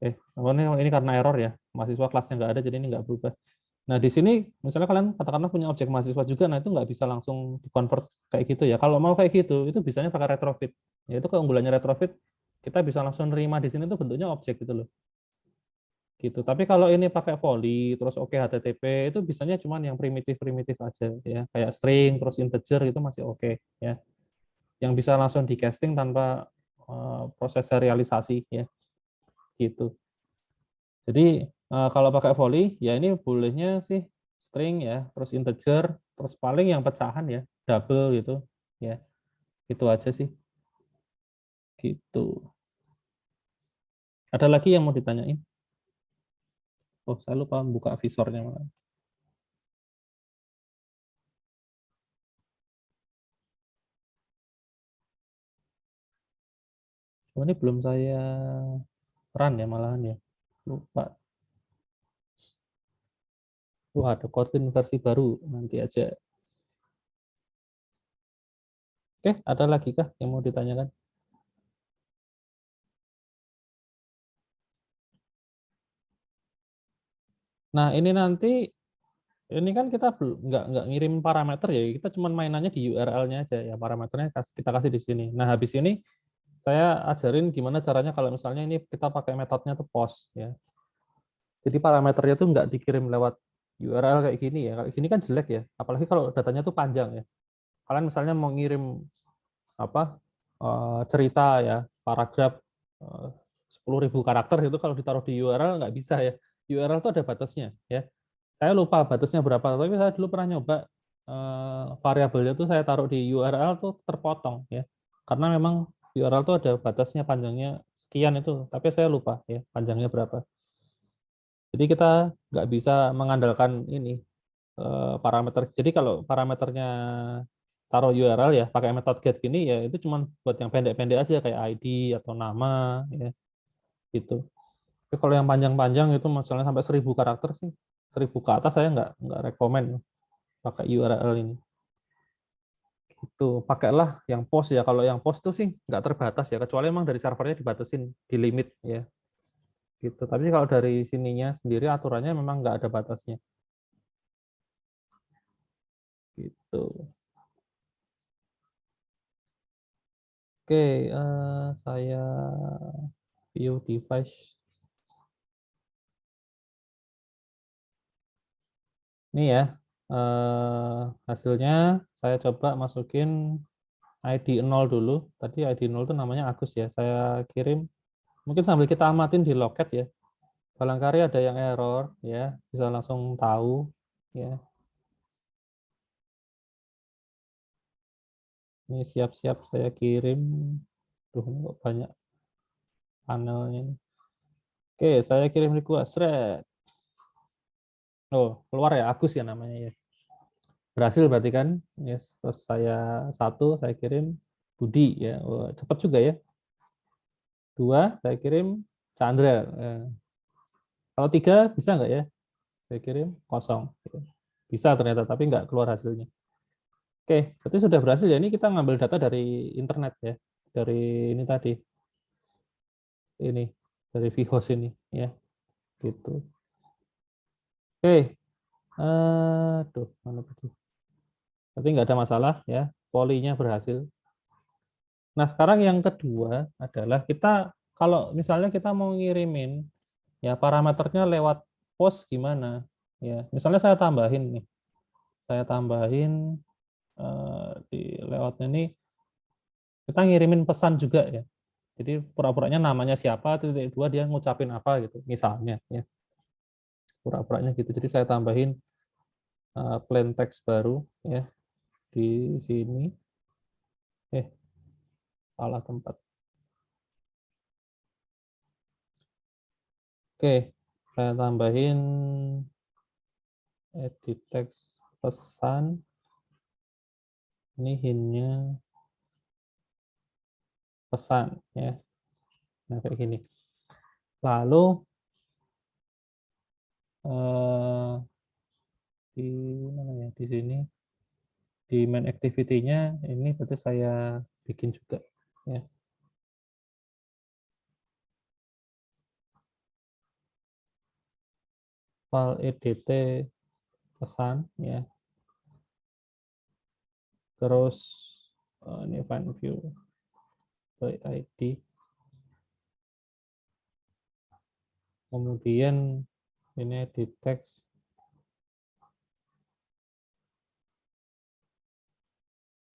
Ini karena error ya. Mahasiswa kelasnya nggak ada, jadi ini nggak berubah. Nah, di sini misalnya kalian katakanlah punya objek mahasiswa juga, nah itu nggak bisa langsung di-convert kayak gitu ya. Kalau mau kayak gitu, itu bisanya pakai retrofit. Yaitu keunggulannya retrofit, kita bisa langsung nerima di sini tuh bentuknya objek gitu loh. Gitu. Tapi kalau ini pakai volley, terus oke HTTP, itu bisanya cuma yang primitif-primitif aja ya. Kayak string, terus integer itu masih oke ya. Yang bisa langsung di casting tanpa proses serialisasi ya. Gitu. Jadi kalau pakai volley ya ini bolehnya sih string ya, terus integer, terus paling yang pecahan ya double gitu ya. Itu aja sih. Gitu. Ada lagi yang mau ditanyain? Oh, saya lupa buka visornya malah. Oh, ini belum saya run ya malahan ya. Lupa. Wah, ada Kotlin versi baru nanti aja. Oke, ada lagi kah yang mau ditanyakan? Nah, ini nanti ini kan kita nggak ngirim parameter ya, kita cuma mainannya di URL-nya aja ya, parameternya kita kasih di sini. Nah, habis ini saya ajarin gimana caranya kalau misalnya ini kita pakai metodenya tuh post ya. Jadi parameternya tuh nggak dikirim lewat URL kayak gini ya. Kayak gini kan jelek ya, apalagi kalau datanya tuh panjang ya. Kalian misalnya mau ngirim apa cerita ya, paragraf 10.000 karakter itu kalau ditaruh di URL nggak bisa ya. URL itu ada batasnya ya. Saya lupa batasnya berapa, tapi saya dulu pernah nyoba variabelnya tuh saya taruh di URL tuh terpotong ya. Karena memang URL tuh ada batasnya panjangnya sekian itu, tapi saya lupa ya panjangnya berapa. Jadi kita nggak bisa mengandalkan ini parameter. Jadi kalau parameternya taruh URL ya pakai metode get gini ya itu cuma buat yang pendek-pendek aja kayak ID atau nama ya gitu. Tapi kalau yang panjang-panjang itu misalnya sampai 1.000 karakter sih, 1.000 ke atas saya nggak rekomen pakai URL ini. Itu pakailah yang post ya. Kalau yang post tuh sih nggak terbatas ya, kecuali emang dari servernya dibatasin di limit ya. Gitu. Tapi kalau dari sininya sendiri aturannya memang nggak ada batasnya. Gitu. Oke, saya view device. Ini ya, hasilnya saya coba masukin ID 0 dulu. Tadi ID 0 itu namanya Agus ya. Saya kirim, mungkin sambil kita amatin di loket ya. Barangkali ada yang error ya, bisa langsung tahu ya. Ini siap-siap saya kirim. Duh, ini kok banyak panelnya. Oke, saya kirim request. Thread. Oh, keluar ya, Agus ya namanya ya. Berhasil berarti kan? Yes. Terus saya kirim Budi ya. Oh, cepat juga ya. 2, saya kirim Chandra. Kalau 3 bisa nggak ya? Saya kirim kosong. Bisa ternyata, tapi nggak keluar hasilnya. Oke, berarti sudah berhasil ya. Ini kita ngambil data dari internet ya. Dari ini tadi. Ini. Dari vHost ini. Ya, gitu. Oke. Aduh, mana tadi? Tapi nggak ada masalah ya. Polinya berhasil. Nah, sekarang yang kedua adalah kita kalau misalnya kita mau ngirimin ya parameternya lewat post gimana? Ya, misalnya saya tambahin nih. Saya tambahin di lewatnya ini kita ngirimin pesan juga ya. Jadi pura-puranya namanya siapa, titik dua dia ngucapin apa gitu, misalnya ya. Pura-puranya gitu. Jadi saya tambahin plain text baru ya di sini. Salah tempat. Oke, saya tambahin edit text pesan. Ini hintnya pesan ya. Nah, kayak gini. Lalu eh, di mana ya, di sini di main activity-nya ini berarti saya bikin juga ya. File edt pesan ya. Terus ini find view by ID. Kemudian ini edit text.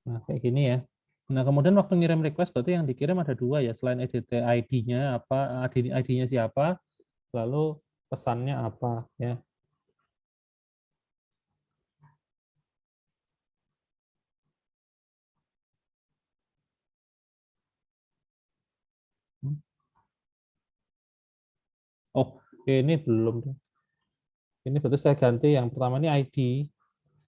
Nah, kayak gini ya. Nah, kemudian waktu ngirim request berarti yang dikirim ada dua ya, selain edit ID-nya apa, ID-nya siapa, lalu pesannya apa ya. Oh, ini belum. Ini berarti saya ganti yang pertama ini ID,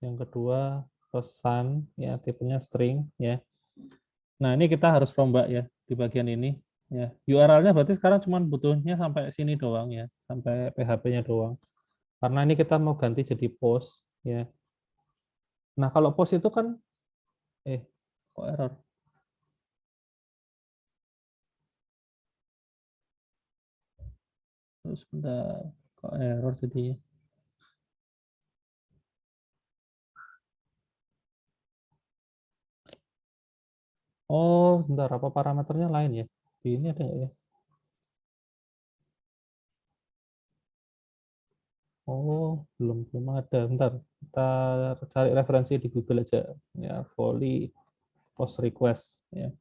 yang kedua pesan ya, tipenya string ya. Nah, ini kita harus rombak ya di bagian ini ya. URL-nya berarti sekarang cuma butuhnya sampai sini doang ya, sampai PHP-nya doang. Karena ini kita mau ganti jadi post ya. Nah, kalau post itu kan kok error. Terus bentar, kok error jadinya. Oh, bentar, apa parameternya lain ya? Di ini ada nggak ya? Oh, belum ada. Bentar, kita cari referensi di Google aja. Ya, volley post request. Ya.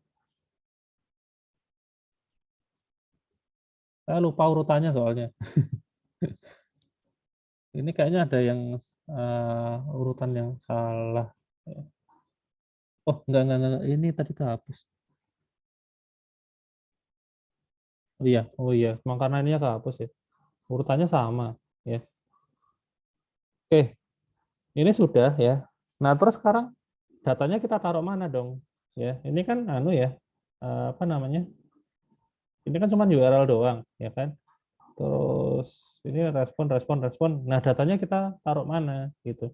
Saya lupa urutannya soalnya. Ini kayaknya ada yang urutan yang salah. Oh, enggak. Ini tadi kehapus. Oh iya. Emang karena ini kehapus ya. Urutannya sama. Ya. Oke, ini sudah ya. Nah, terus sekarang datanya kita taruh mana dong? Ya, ini kan anu ya, apa namanya? Ini kan cuma URL doang, ya kan? Terus ini respon. Nah, datanya kita taruh mana gitu.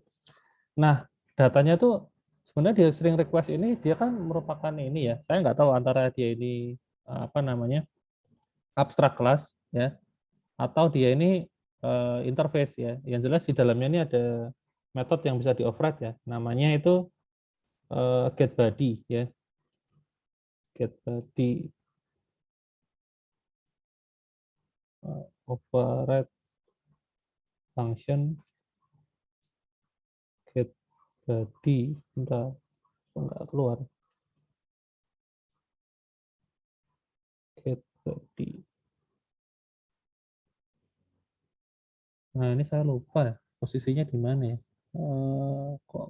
Nah, datanya tuh sebenarnya di string request ini dia kan merupakan ini ya. Saya nggak tahu antara dia ini apa namanya? Abstract class ya atau dia ini interface ya. Yang jelas di dalamnya ini ada metode yang bisa di override ya. Namanya itu get body ya. Get body override function get body. Bentar, nggak keluar. Get body. Nah, ini saya lupa ya, posisinya di mana ya. Kok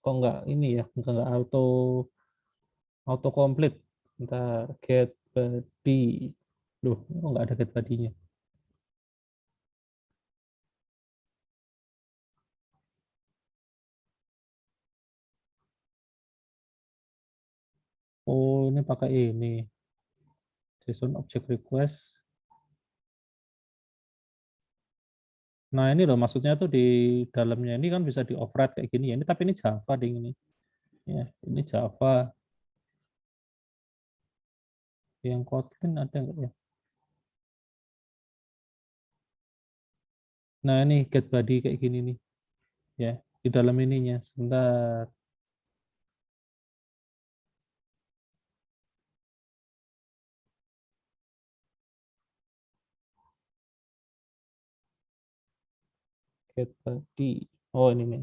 nggak ini ya, nggak auto complete. Ntar get body. Loh, kok nggak ada get body-nya? Oh, ini pakai ini. JSON object request. Nah, ini loh maksudnya tuh di dalamnya ini kan bisa di override kayak gini ya. Ini tapi ini Java ding ini. Ya, ini Java. Yang Kotlin ada nggak ya? Nah, ini get body kayak gini nih. Ya, di dalam ininya. Sebentar. Get body. Oh, ini nih.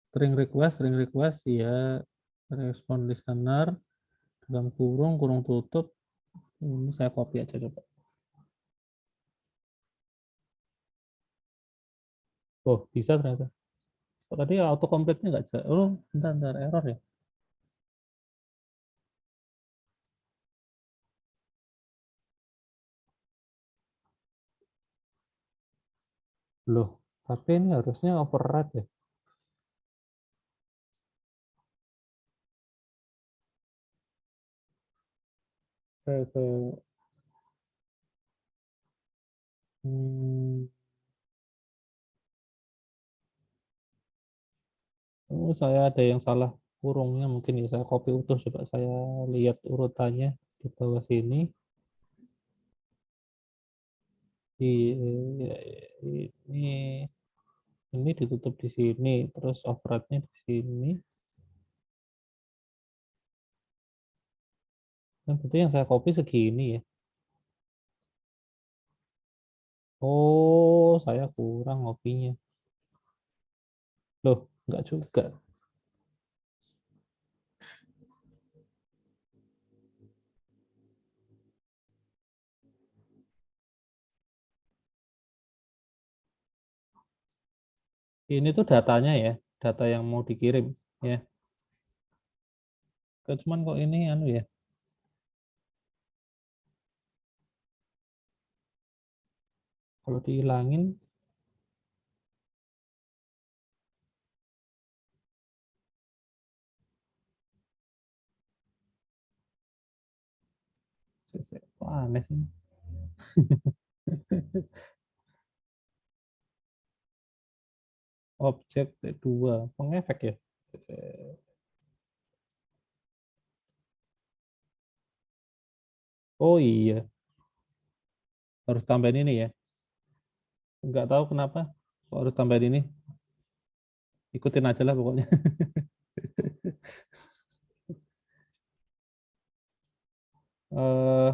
String request ya, respon listener dalam kurung tutup. Ini saya copy aja coba. Oh, bisa ternyata. Oh, tadi auto complete-nya nggak bisa. Oh, bentar, error ya. Loh, tapi ini harusnya override ya. Saya Oh, saya ada yang salah kurungnya mungkin ya. Saya copy utuh, coba saya lihat urutannya di bawah sini. Di ini ditutup di sini, terus override-nya di sini. Nah, berarti yang saya copy segini ya. Oh, saya kurang copy-nya. Loh, enggak juga. Ini tuh datanya ya, data yang mau dikirim ya. Cuman kok ini anu ya. Kalau dihilangin kok aneh sih. Objek T2 pengefek ya. Oh iya, harus tambahin ini ya. Nggak tahu kenapa kok harus tambahin ini. Ikutin aja lah pokoknya.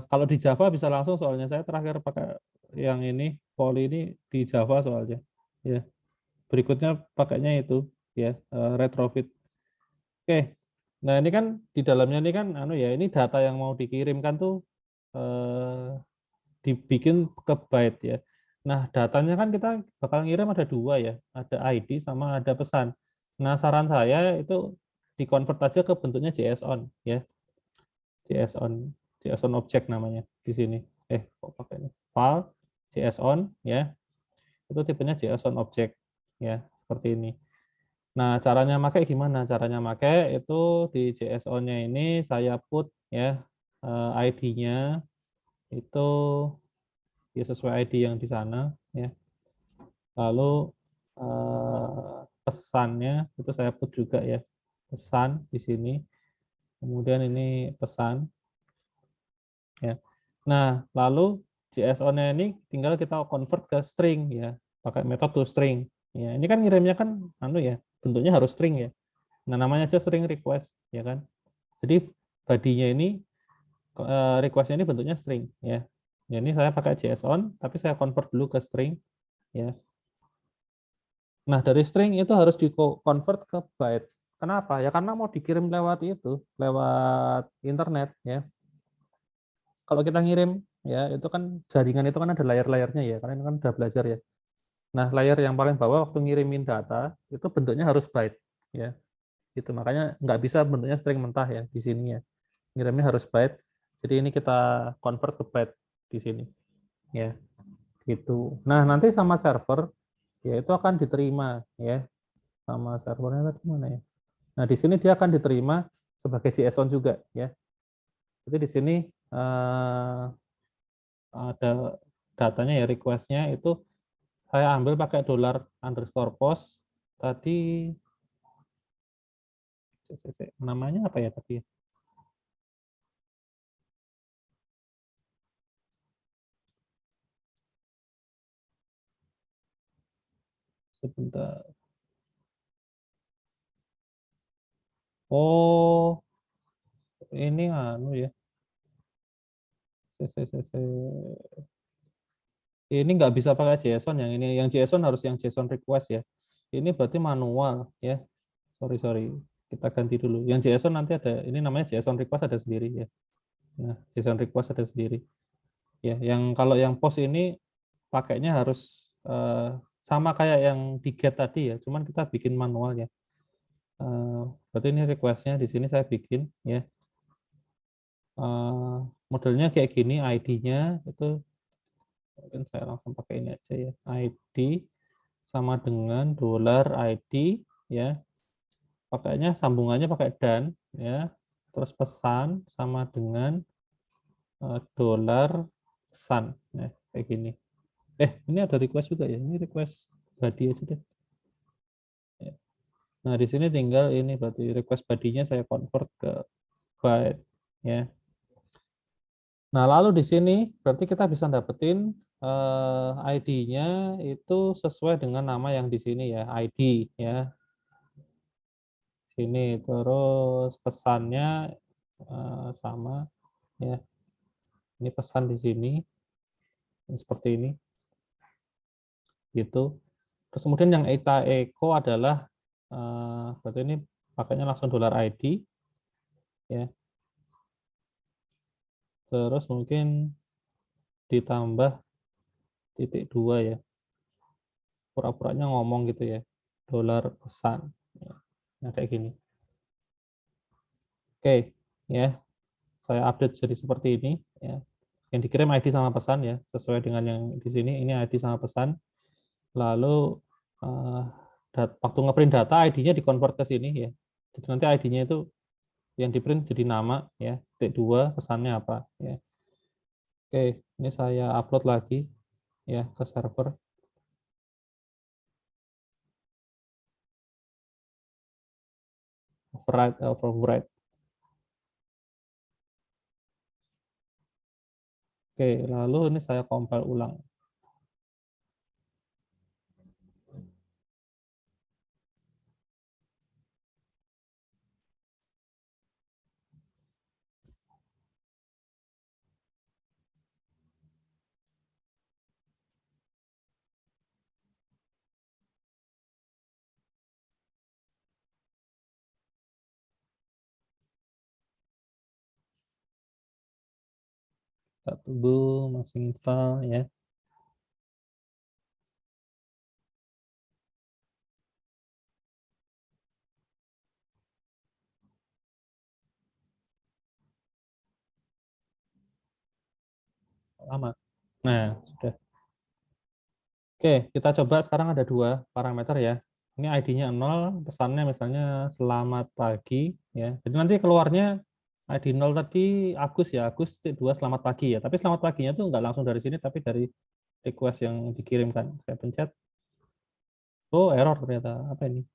Kalau di Java bisa langsung, soalnya saya terakhir pakai yang ini poly ini di Java soalnya. Ya, berikutnya pakainya itu ya, retrofit. Oke. Nah, ini kan di dalamnya ini kan anu ya, ini data yang mau dikirimkan tuh eh, dibikin ke byte ya. Nah, datanya kan kita bakal ngirim ada dua ya, ada ID sama ada pesan. Nah, saran saya itu dikonvert aja ke bentuknya JSON ya. JSON JSON object namanya di sini. Kok pakai ini? File JSON ya. Itu tipenya JSON object ya, seperti ini. Nah, caranya pakai gimana? Caranya pakai itu di JSON-nya ini saya put ya ID-nya itu ya sesuai ID yang di sana ya. Lalu pesannya itu saya put juga ya. Pesan di sini. Kemudian ini pesan ya. Nah, lalu JSON-nya ini tinggal kita convert ke string ya, pakai metode toString. Ya, ini kan ngirimnya kan anu ya, bentuknya harus string ya. Nah, namanya aja string request ya kan. Jadi body-nya ini request-nya ini bentuknya string ya. Ya, ini saya pakai JSON tapi saya convert dulu ke string ya. Nah, dari string itu harus di-convert ke byte. Kenapa? Ya karena mau dikirim lewat itu, lewat internet ya. Kalau kita ngirim ya itu kan jaringan itu kan ada layer-layernya ya, karena ini kan udah belajar ya. Nah, layer yang paling bawah waktu ngirimin data itu bentuknya harus byte ya. Itu makanya nggak bisa bentuknya string mentah ya di sini ya. Ngirimnya harus byte. Jadi ini kita convert ke byte di sini ya. Gitu. Nah, nanti sama server ya itu akan diterima ya, sama servernya tadi mana ya. Nah, di sini dia akan diterima sebagai JSON juga ya. Jadi di sini ada datanya ya, request-nya itu saya ambil pakai $_post tadi namanya apa ya tadi? Sebentar. Oh, ini anu ya. Ini nggak bisa pakai JSON yang ini. Yang JSON harus yang JSON request ya. Ini berarti manual ya. Sorry. Kita ganti dulu. Yang JSON nanti ada, ini namanya JSON request ada sendiri ya. Nah, JSON request ada sendiri. Ya, yang kalau yang post ini pakainya harus sama kayak yang di get tadi ya, cuman kita bikin manual ya. Berarti ini request-nya di sini saya bikin ya. Modelnya kayak gini, ID-nya itu mungkin saya langsung pakai ini aja ya. ID sama dengan $ID ya. Pakainya sambungannya pakai dan ya. Terus pesan sama dengan $sun ya, kayak gini. Ini ada request juga ya. Ini request body aja deh. Nah, di sini tinggal ini berarti request body-nya saya convert ke byte ya. Nah, lalu di sini berarti kita bisa dapetin ID-nya itu sesuai dengan nama yang di sini ya, ID ya. Sini terus pesannya sama ya. Ini pesan di sini seperti ini gitu. Terus kemudian yang ETA echo adalah berarti ini pakainya langsung $ID ya. Terus mungkin ditambah .2 ya. Pura-puranya ngomong gitu ya. Dolar pesan. Nah, kayak gini. Oke, ya. Saya update jadi seperti ini ya. Yang dikirim ID sama pesan ya, sesuai dengan yang di sini. Ini ID sama pesan. Lalu waktu ngeprint data ID-nya dikonvert ke sini ya. Jadi nanti ID-nya itu yang di print jadi nama ya, T2 pesannya apa ya. Oke, ini saya upload lagi ya ke server. Overwrite. Oke, lalu ini saya compile ulang. Kita tunggu masih install ya. Lama. Nah, sudah. Oke, kita coba sekarang ada dua parameter ya. Ini ID-nya 0, pesannya misalnya selamat pagi ya. Jadi nanti keluarnya ID 0 tadi Agus ya, Agus 2 selamat pagi ya. Tapi selamat paginya tuh nggak langsung dari sini, tapi dari request yang dikirimkan. Saya pencet. Oh, error ternyata. Apa ini?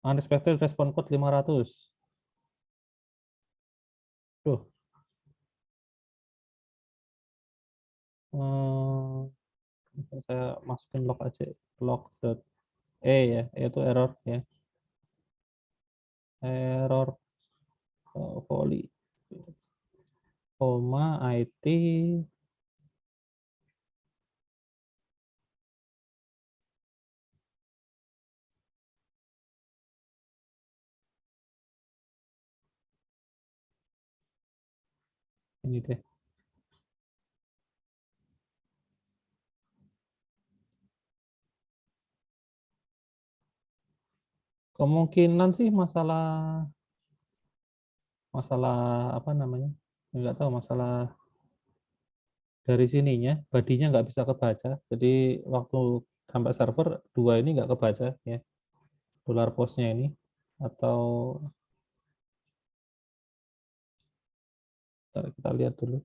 Unexpected response code 500. Tuh. Saya masukin log aja. Log.e ya, itu error ya. Error volley. Koma IT ini deh. Kemungkinan sih masalah apa namanya? Enggak tahu masalah dari sininya, badinya nggak bisa kebaca. Jadi waktu sampai server 2 ini nggak kebaca ya. Dolar postnya ini atau kita lihat dulu.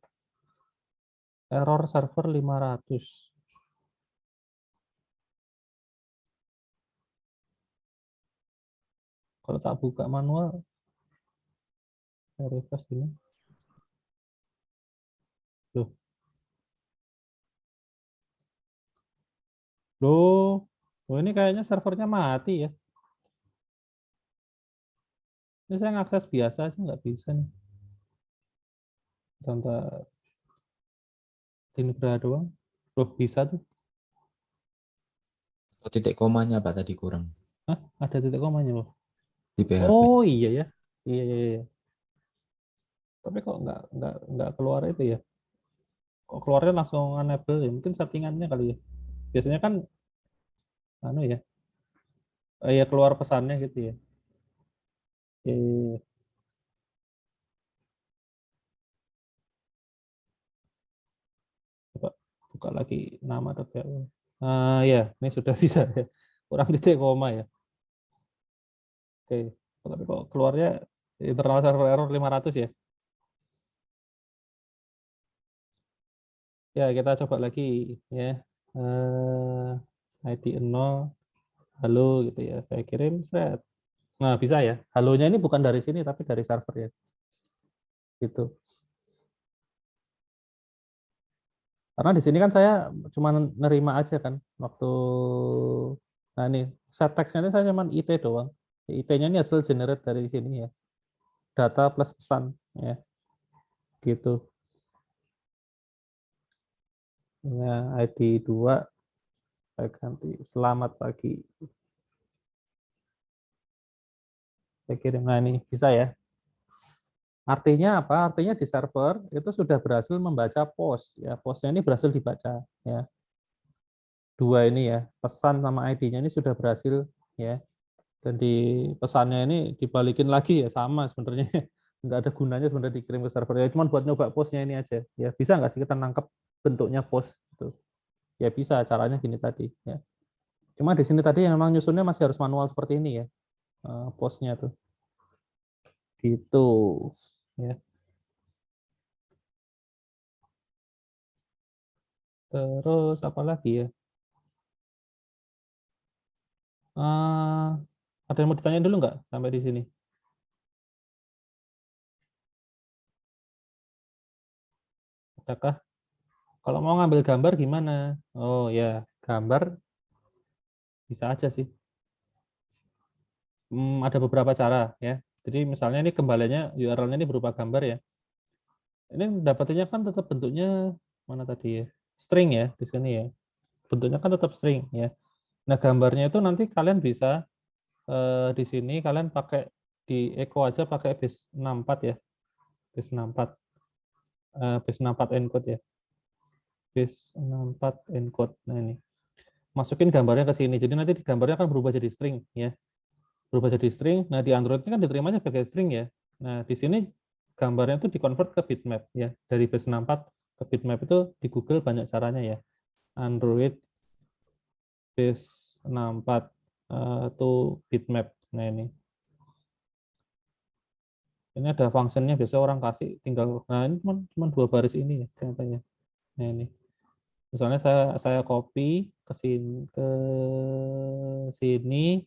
Error server 500. Kalau tak buka manual, saya refresh ini. Loh. Loh, ini kayaknya servernya mati ya. Ini saya ngakses biasa sih nggak bisa nih. Contoh ini berada doang. Loh, bisa tuh. Oh, titik komanya Pak tadi kurang Hah? Ada titik komanya loh. di PHP. Oh iya ya. Iya, iya, iya. Tapi kok nggak keluar itu ya? Kok keluarnya langsung enable ya? Mungkin settingannya kali ya. Biasanya kan anu ya. Ya keluar pesannya gitu ya. Oke. Coba buka lagi nama .pl. Ya, ini sudah bisa ya. Kurang titik koma ya. Oke. Tapi kok keluarnya internal server error 500 ya. Ya, kita coba lagi ya. ID 0, halo gitu ya. Saya kirim set. Nah, bisa ya. Halonya ini bukan dari sini tapi dari server ya. Gitu. Karena di sini kan saya cuma nerima aja kan waktu nah ini set text-nya ini saya cuma IT doang. IT-nya ini hasil generate dari sini ya. Data plus pesan ya. Gitu. Nah, ID 2 saya ganti selamat pagi. Saya kirim. Nah, ini bisa ya. Artinya apa? Artinya di server itu sudah berhasil membaca post ya. Postnya ini berhasil dibaca ya. Dua ini ya, pesan sama ID-nya ini sudah berhasil ya. Dan di pesannya ini dibalikin lagi ya sama sebenarnya. Nggak ada gunanya sebenarnya dikirim ke server ya. Cuma buat nyoba postnya ini aja. Ya bisa nggak sih kita nangkep bentuknya post gitu. Ya bisa, caranya gini tadi ya. Cuma di sini tadi yang memang nyusunnya masih harus manual seperti ini ya. Postnya tuh. Gitu ya. Terus apa lagi ya? Ada yang mau ditanya dulu nggak sampai di sini? Adakah? Kalau mau ngambil gambar gimana? Oh ya, gambar bisa aja sih. Ada beberapa cara ya. Jadi misalnya ini kembalinya URL-nya ini berupa gambar ya. Ini dapatinnya kan tetap bentuknya mana tadi ya? String ya di sini ya. Bentuknya kan tetap string ya. Nah, gambarnya itu nanti kalian bisa di sini kalian pakai di echo aja pakai base 64 ya. Base 64. Base 64 encode ya. Base 64 encode. Nah, ini. Masukin gambarnya ke sini. Jadi nanti gambarnya akan berubah jadi string ya. Berubah jadi string. Nah, di Android ini kan diterimanya sebagai string ya. Nah, di sini gambarnya itu dikonvert ke bitmap ya. Dari base 64 ke bitmap itu di Google banyak caranya ya. Android base 64 to bitmap. Nah, ini. Ini ada functionnya biasa orang kasih tinggal nah ini cuma 2 baris ini ya ternyata. Nah, ini. Misalnya saya copy ke sini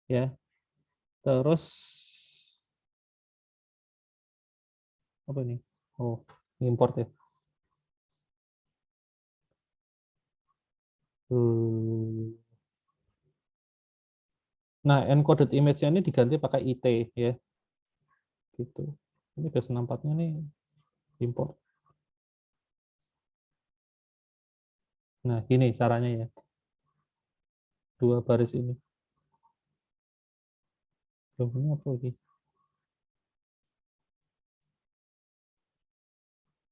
ya. Terus apa ini? Oh, import ya. Nah, encoded image-nya ini diganti pakai IT ya. Gitu. Ini base 64-nya nih import. Nah, gini caranya ya. 2 baris ini. Ini apa lagi?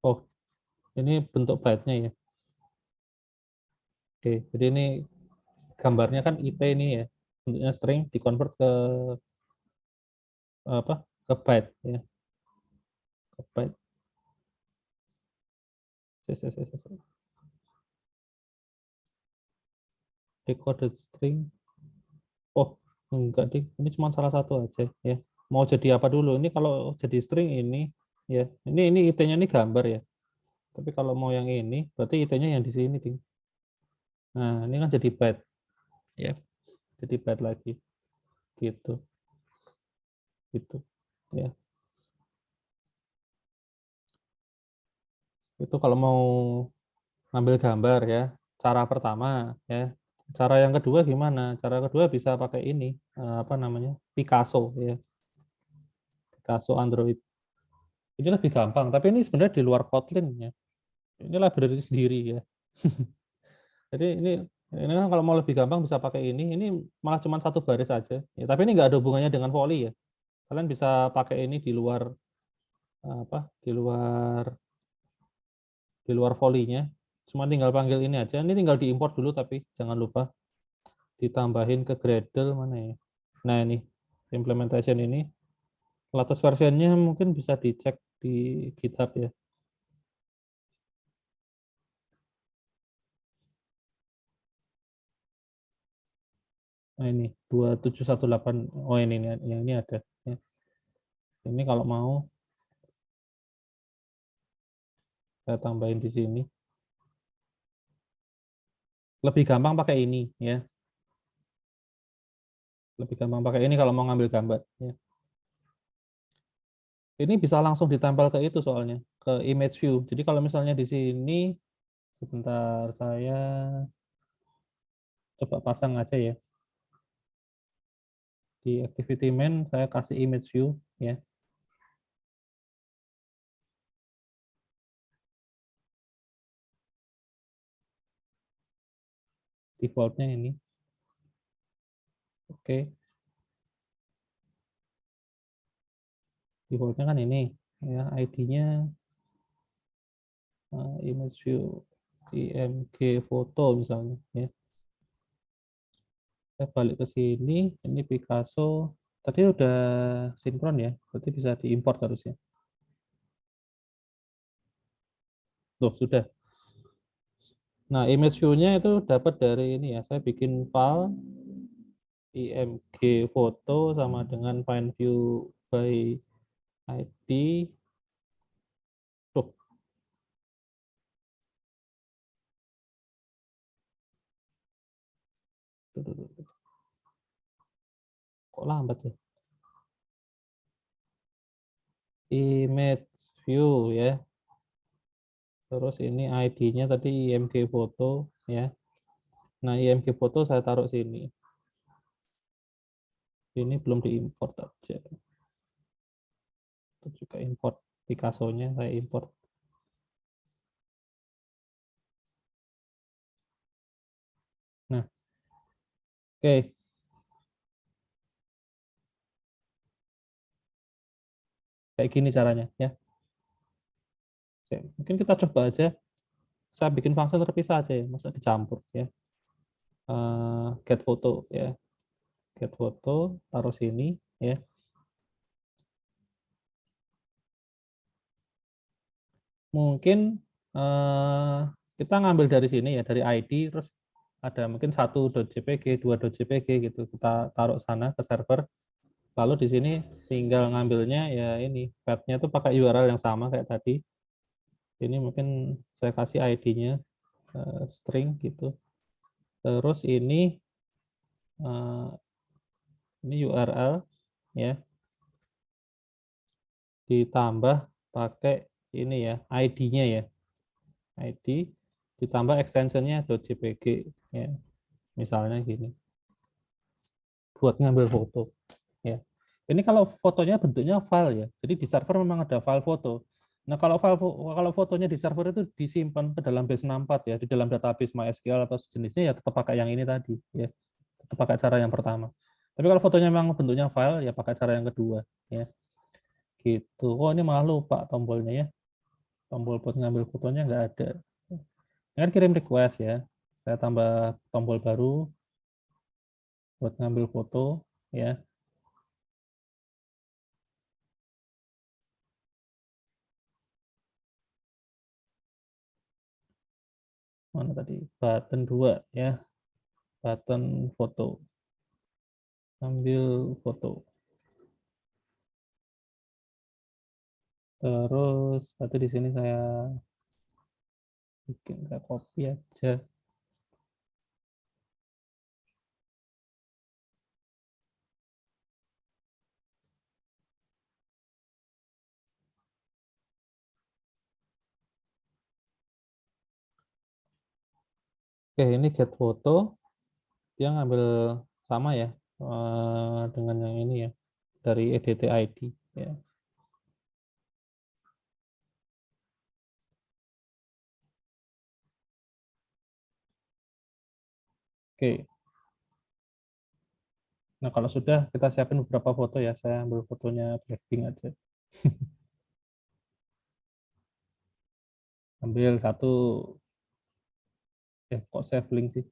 Oh, ini bentuk byte-nya ya. Oke, jadi ini gambarnya kan IT ini ya. Bentuknya string dikonvert ke apa? Ke byte ya. Ke byte. Decoded string. Oh, enggak deh. Ini cuma salah satu aja ya. Mau jadi apa dulu? Ini kalau jadi string ini ya. Ini IT-nya ini gambar ya. Tapi kalau mau yang ini, berarti IT-nya yang di sini, Ding. Nah, ini kan jadi byte ya. Jadi byte lagi. Gitu. Gitu. Ya. Itu kalau mau ngambil gambar ya. Cara pertama ya. Cara yang kedua gimana? Cara kedua bisa pakai ini, apa namanya? Picasso ya. Picasso Android. Ini lebih gampang, tapi ini sebenarnya di luar Kotlin ya. Ini library sendiri ya. Jadi ini kan kalau mau lebih gampang bisa pakai ini. Ini malah cuma 1 baris aja. Ya, tapi ini nggak ada hubungannya dengan volley ya. Kalian bisa pakai ini di luar apa? Di luar volley-nya. Cuma tinggal panggil ini aja. Ini tinggal diimport dulu tapi jangan lupa ditambahin ke Gradle mana ya. Nah, ini implementation ini. Latest versionnya mungkin bisa dicek di GitHub ya. Nah ini 2718. Oh ini yang ini ada. Ya. Ini kalau mau saya tambahin di sini. Lebih gampang pakai ini ya. Lebih gampang pakai ini kalau mau ngambil gambar. Ya. Ini bisa langsung ditempel ke itu soalnya, ke image view. Jadi kalau misalnya di sini, sebentar saya coba pasang aja ya. Di activity main saya kasih image view ya. Defaultnya ini. Oke. Defaultnya kan ini ya, ID-nya image view img foto misalnya ya. Saya balik ke sini, ini Picasso. Tadi udah sinkron ya, berarti bisa diimport harusnya. Loh, sudah. Nah, image view-nya itu dapat dari ini ya. Saya bikin file img foto sama dengan find view by ID. Tuh, kok lambat ya? Image view ya. Terus ini ID-nya tadi img foto ya. Nah, img foto saya taruh sini. Ini belum diimport aja. Itu juga import Picasso-nya saya import. Nah, oke. Kayak gini caranya ya. Oke, mungkin kita coba aja. Saya bikin function terpisah aja ya, masa dicampur ya. Get foto ya. Get foto, taruh sini ya. Mungkin kita ngambil dari sini ya, dari ID, terus ada mungkin 1.jpg, 2.jpg gitu. Kita taruh sana ke server. Lalu di sini tinggal ngambilnya ya ini, path-nya tuh pakai URL yang sama kayak tadi. Ini mungkin saya kasih ID-nya string gitu. Terus ini URL ya, ditambah pakai ini ya, ID-nya ya. ID ditambah extensionnya .jpg ya. Misalnya gini. Buat ngambil foto ya. Ini kalau fotonya bentuknya file ya. Jadi di server memang ada file foto. Nah, kalau fotonya di server itu disimpan ke dalam base 64 ya, di dalam database MySQL atau sejenisnya ya tetap pakai yang ini tadi ya. Tetap pakai cara yang pertama. Tapi kalau fotonya memang bentuknya file ya pakai cara yang kedua ya. Gitu. Oh, ini malah lupa tombolnya ya. Tombol buat ngambil fotonya nggak ada. Ini kan kirim request ya. Saya tambah tombol baru buat ngambil foto ya. Mana tadi? Button 2 ya. Button foto. Ambil foto. Terus berarti di sini saya bikin kayak copy aja. Oke, ini get foto. Dia ngambil sama ya dengan yang ini ya, dari EDT ID ya. Oke. Nah, kalau sudah kita siapin beberapa foto ya. Saya ambil fotonya Blackpink aja. Ambil satu. Kok save link sih?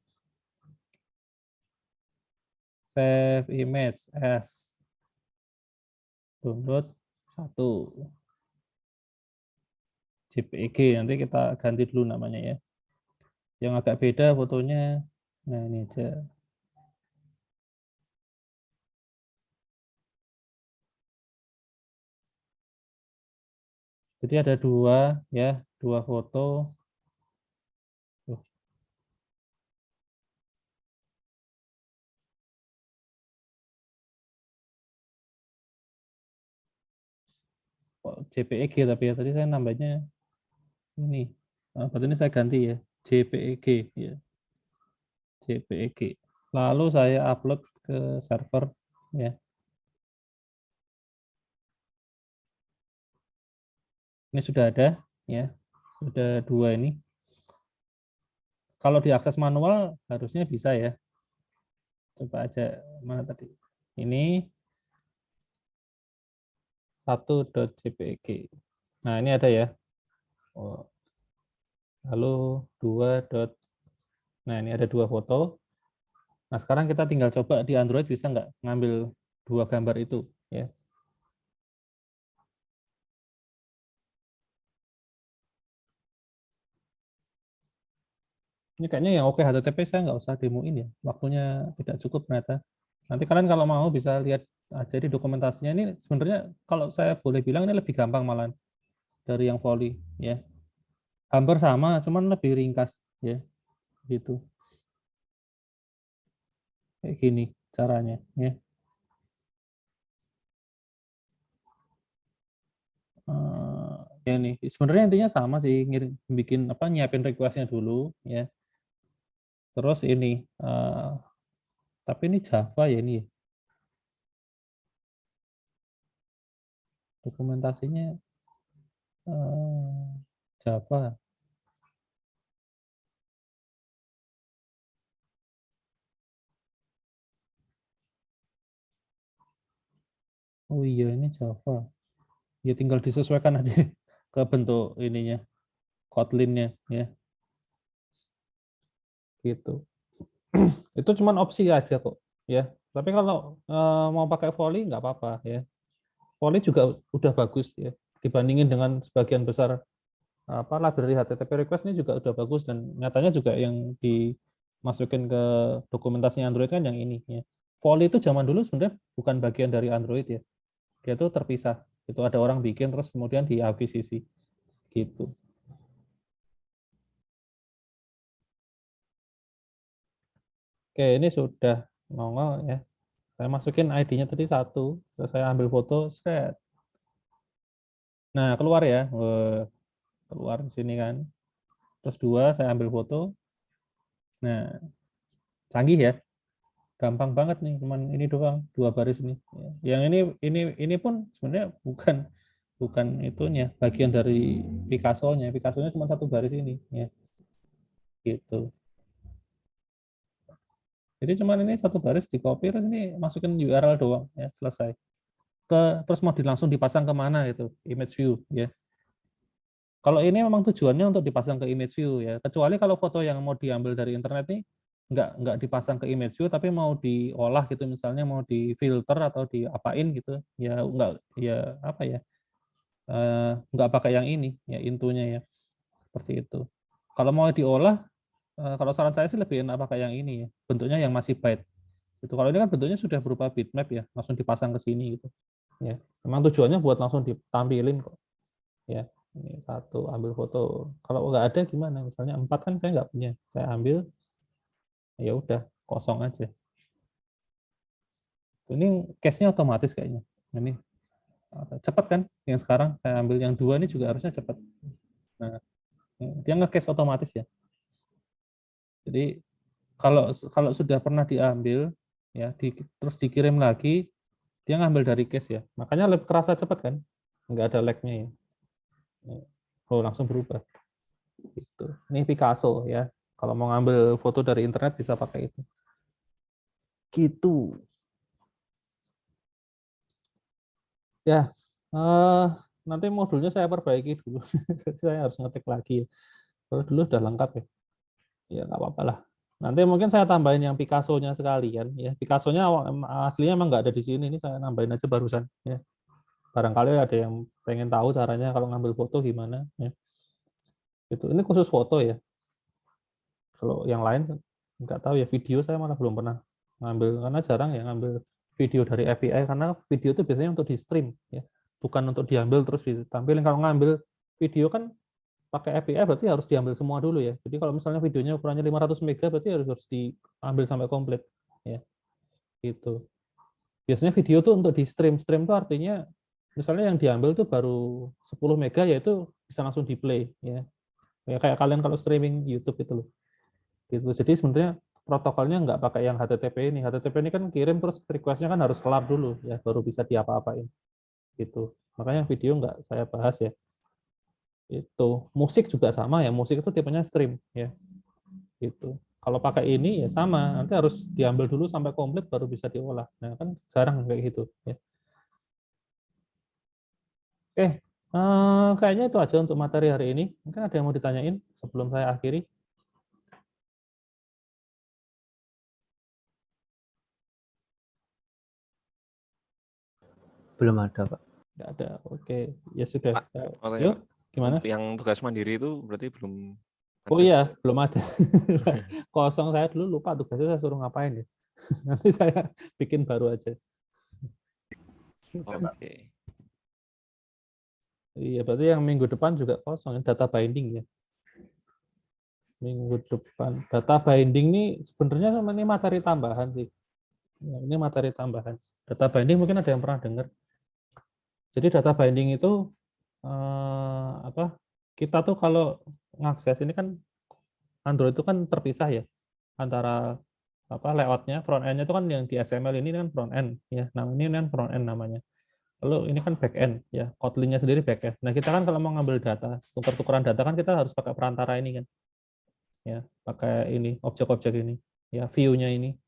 Save image as download 1 JPEG. Nanti kita ganti dulu namanya ya. Yang agak beda fotonya. Nah, ini aja. Jadi ada dua ya, dua foto. Tuh. Kok JPEG tapi ya tadi saya nambahnya ini. Berarti ini saya ganti ya, JPEG ya, JPEG. Lalu saya upload ke server ya. Ini sudah ada ya, sudah dua ini. Kalau diakses manual harusnya bisa ya. Coba aja mana tadi. Ini 1.jpg. Nah, ini ada ya. Oh, lalu 2. Nah, ini ada dua foto. Nah, sekarang kita tinggal coba di Android bisa nggak ngambil dua gambar itu ya. Ini kayaknya yang oke HTTP saya nggak usah demoin ya. Waktunya tidak cukup ternyata. Nanti kalian kalau mau bisa lihat aja di dokumentasinya. Ini sebenarnya kalau saya boleh bilang ini lebih gampang malah dari yang volley ya. Hampir sama, cuman lebih ringkas ya. Gitu. Kayak gini caranya ya. Ya nih sebenarnya intinya sama sih, bikin apa, nyiapin requestnya dulu ya. Terus ini tapi ini Java ya ini ya. Dokumentasinya Java. Oh iya ini Java. Ya tinggal disesuaikan aja ke bentuk ininya, Kotlin-nya ya. Gitu. Itu cuman opsi aja kok ya. Tapi kalau mau pakai volley nggak apa-apa ya. Volley juga udah bagus ya. Dibandingin dengan sebagian besar apa library HTTP request ini juga udah bagus, dan nyatanya juga yang dimasukin ke dokumentasi Android kan yang ini ya. Volley itu zaman dulu sebenarnya bukan bagian dari Android ya. Dia tuh terpisah. Itu ada orang bikin terus kemudian diakuisisi gitu. Oke, ini sudah nongol ya. Saya masukin ID-nya tadi 1, terus saya ambil foto, set. Nah, keluar ya. Keluar di sini kan. Terus 2, saya ambil foto. Nah, canggih ya. Gampang banget nih, cuman ini doang, 2 baris nih. Yang ini pun sebenarnya bukan bukan itunya, bagian dari Picasso-nya. Picasso-nya cuma 1 baris ini ya. Gitu. Jadi cuman ini 1 baris di copy, terus ini masukin URL doang ya, selesai. Terus mau langsung dipasang kemana itu, image view ya. Kalau ini memang tujuannya untuk dipasang ke image view ya, kecuali kalau foto yang mau diambil dari internet ini nggak dipasang ke image view tapi mau diolah gitu, misalnya mau difilter atau diapain gitu ya, nggak ya apa ya, nggak pakai yang ini ya, intunya ya seperti itu. Kalau mau diolah, kalau saran saya sih lebih enak pakai yang ini ya, bentuknya yang masih byte itu. Kalau ini kan bentuknya sudah berupa bitmap ya, langsung dipasang ke sini gitu ya. Memang tujuannya buat langsung ditampilin kok ya. Ini 1, ambil foto. Kalau nggak ada gimana, misalnya 4 kan saya nggak punya, saya ambil ya udah kosong aja. Ini case-nya otomatis kayaknya. Ini cepat kan, yang sekarang saya ambil yang 2 ini juga harusnya cepat. Nah, dia nge-case otomatis ya. Jadi kalau kalau sudah pernah diambil ya, terus dikirim lagi, dia ngambil dari case ya. Makanya lebih terasa cepat kan, nggak ada lag-nya ya. Oh, langsung berubah. Gitu. Ini Picasso ya. Kalau mau ngambil foto dari internet bisa pakai itu. Gitu. Ya, nanti modulnya saya perbaiki dulu. Saya harus ngetik lagi. Kalau dulu udah lengkap ya. Ya nggak apa-apa lah. Nanti mungkin saya tambahin yang Picasso-nya sekalian ya. Picasso-nya aslinya emang nggak ada di sini. Ini saya nambahin aja barusan ya. Barangkali ada yang pengen tahu caranya kalau ngambil foto gimana ya. Itu ini khusus foto ya. Kalau yang lain nggak tahu ya, video saya malah belum pernah ngambil, karena jarang ya ngambil video dari API, karena video itu biasanya untuk di stream ya, bukan untuk diambil terus ditampilin. Kalau ngambil video kan pakai API berarti harus diambil semua dulu ya. Jadi kalau misalnya videonya ukurannya 500 mega berarti harus diambil sampai komplit ya. Gitu. Biasanya video tuh untuk di stream tuh artinya misalnya yang diambil tuh baru 10 mega yaitu bisa langsung di play ya. Ya kayak kalian kalau streaming YouTube itu loh. Gitu. Jadi sebenarnya protokolnya nggak pakai yang HTTP ini. HTTP ini kan kirim terus request-nya kan harus kelar dulu ya baru bisa diapa-apain. Gitu. Makanya video nggak saya bahas ya. Itu musik juga sama ya, musik itu tipenya stream ya. Gitu. Kalau pakai ini ya sama, nanti harus diambil dulu sampai komplit baru bisa diolah. Nah, kan jarang kayak gitu ya. Oke, kayaknya itu aja untuk materi hari ini. Mungkin ada yang mau ditanyain sebelum saya akhiri? Belum ada, Pak. Nggak ada. Oke, ya sudah. Pak, mau tanya, Yuk, Pak. gimana? Untuk yang tugas mandiri itu berarti belum Oh ada iya, juga ya? belum ada. Kosong, saya dulu lupa tugasnya saya suruh ngapain ya. Nanti saya bikin baru aja. Oke. Iya, berarti yang minggu depan juga kosong, data binding ya. Minggu depan. Data binding ini sebenarnya sama ini materi tambahan sih. Ya, ini materi tambahan. Data binding mungkin ada yang pernah dengar. Jadi data binding itu apa? Kita tuh kalau ngakses ini kan Android itu kan terpisah ya antara apa layoutnya front end-nya itu kan yang di XML ini kan front end ya. Nah, ini kan front end namanya. Lalu ini kan back end ya, Kotlin-nya sendiri back end. Nah, kita kan kalau mau ngambil data, tuker-tukeran data kan kita harus pakai perantara ini kan. Ya, pakai ini objek-objek ini, ya view-nya ini.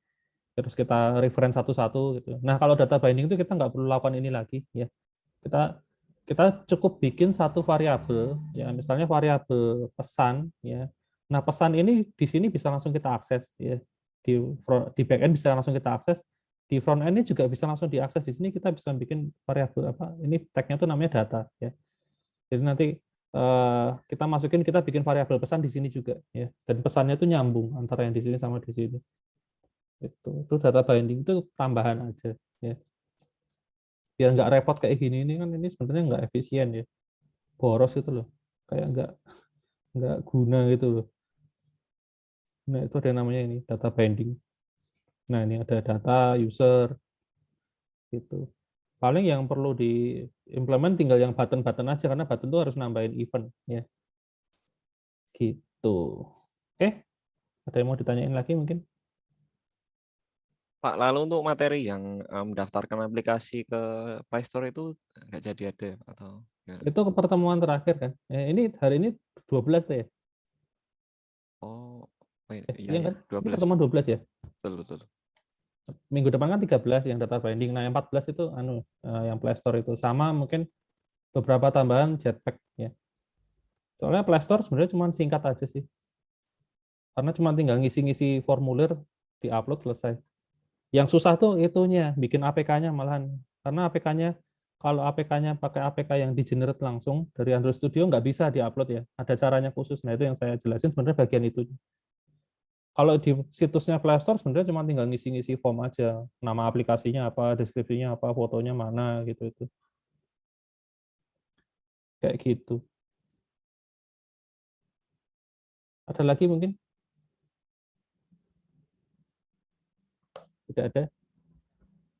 Terus kita reference satu-satu gitu. Nah, kalau data binding itu kita nggak perlu lakukan ini lagi ya. Kita kita cukup bikin satu variabel ya, misalnya variabel pesan ya. Nah, pesan ini di sini bisa langsung kita akses ya. Di back end bisa langsung kita akses, di front end ini juga bisa langsung diakses. Di sini kita bisa bikin variabel apa? Ini tag-nya tuh namanya data ya. Jadi nanti kita masukin, kita bikin variabel pesan di sini juga ya. Dan pesannya itu nyambung antara yang di sini sama di sini. Itu data binding itu tambahan aja ya. Biar nggak repot kayak gini ini kan ini sebenarnya nggak efisien ya. Boros itu loh. Kayak nggak guna gitu loh. Nah, itu ada namanya ini data binding. Nah, ini ada data user gitu. Paling yang perlu diimplement tinggal yang button-button aja karena button itu harus nambahin event ya. Gitu. Oke. Ada yang mau ditanyain lagi mungkin? Pak, lalu untuk materi yang mendaftarkan aplikasi ke Play Store itu nggak jadi ada atau ya? Itu pertemuan terakhir kan. Ini hari ini 12 tuh ya. Oh, iya Iya ya, kan? Ini 12. pertemuan 12 ya. Betul. Minggu depan kan 13 yang data binding. Nah, yang 14 itu yang Play Store itu sama mungkin beberapa tambahan Jetpack ya. Soalnya Play Store sebenarnya cuma singkat aja sih. Karena cuma tinggal ngisi-ngisi formulir, di-upload selesai. Yang susah tuh itunya, bikin APK-nya malahan. Karena APK-nya kalau APK-nya pakai APK yang di-generate langsung dari Android Studio nggak bisa di-upload ya. Ada caranya khusus. Nah, itu yang saya jelasin sebenarnya bagian itu. Kalau di situsnya Play Store sebenarnya cuma tinggal ngisi-ngisi form aja. Nama aplikasinya apa, deskripsinya apa, fotonya mana gitu itu. Kayak gitu. Ada lagi mungkin? Tidak ada?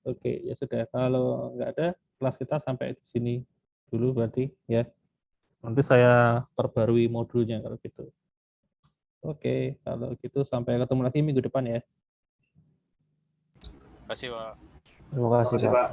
Oke, ya sudah. Kalau nggak ada, kelas kita sampai di sini dulu berarti ya. Nanti saya perbarui modulnya kalau gitu. Oke, kalau gitu sampai ketemu lagi minggu depan ya. Terima kasih, Pak. Terima kasih, Pak.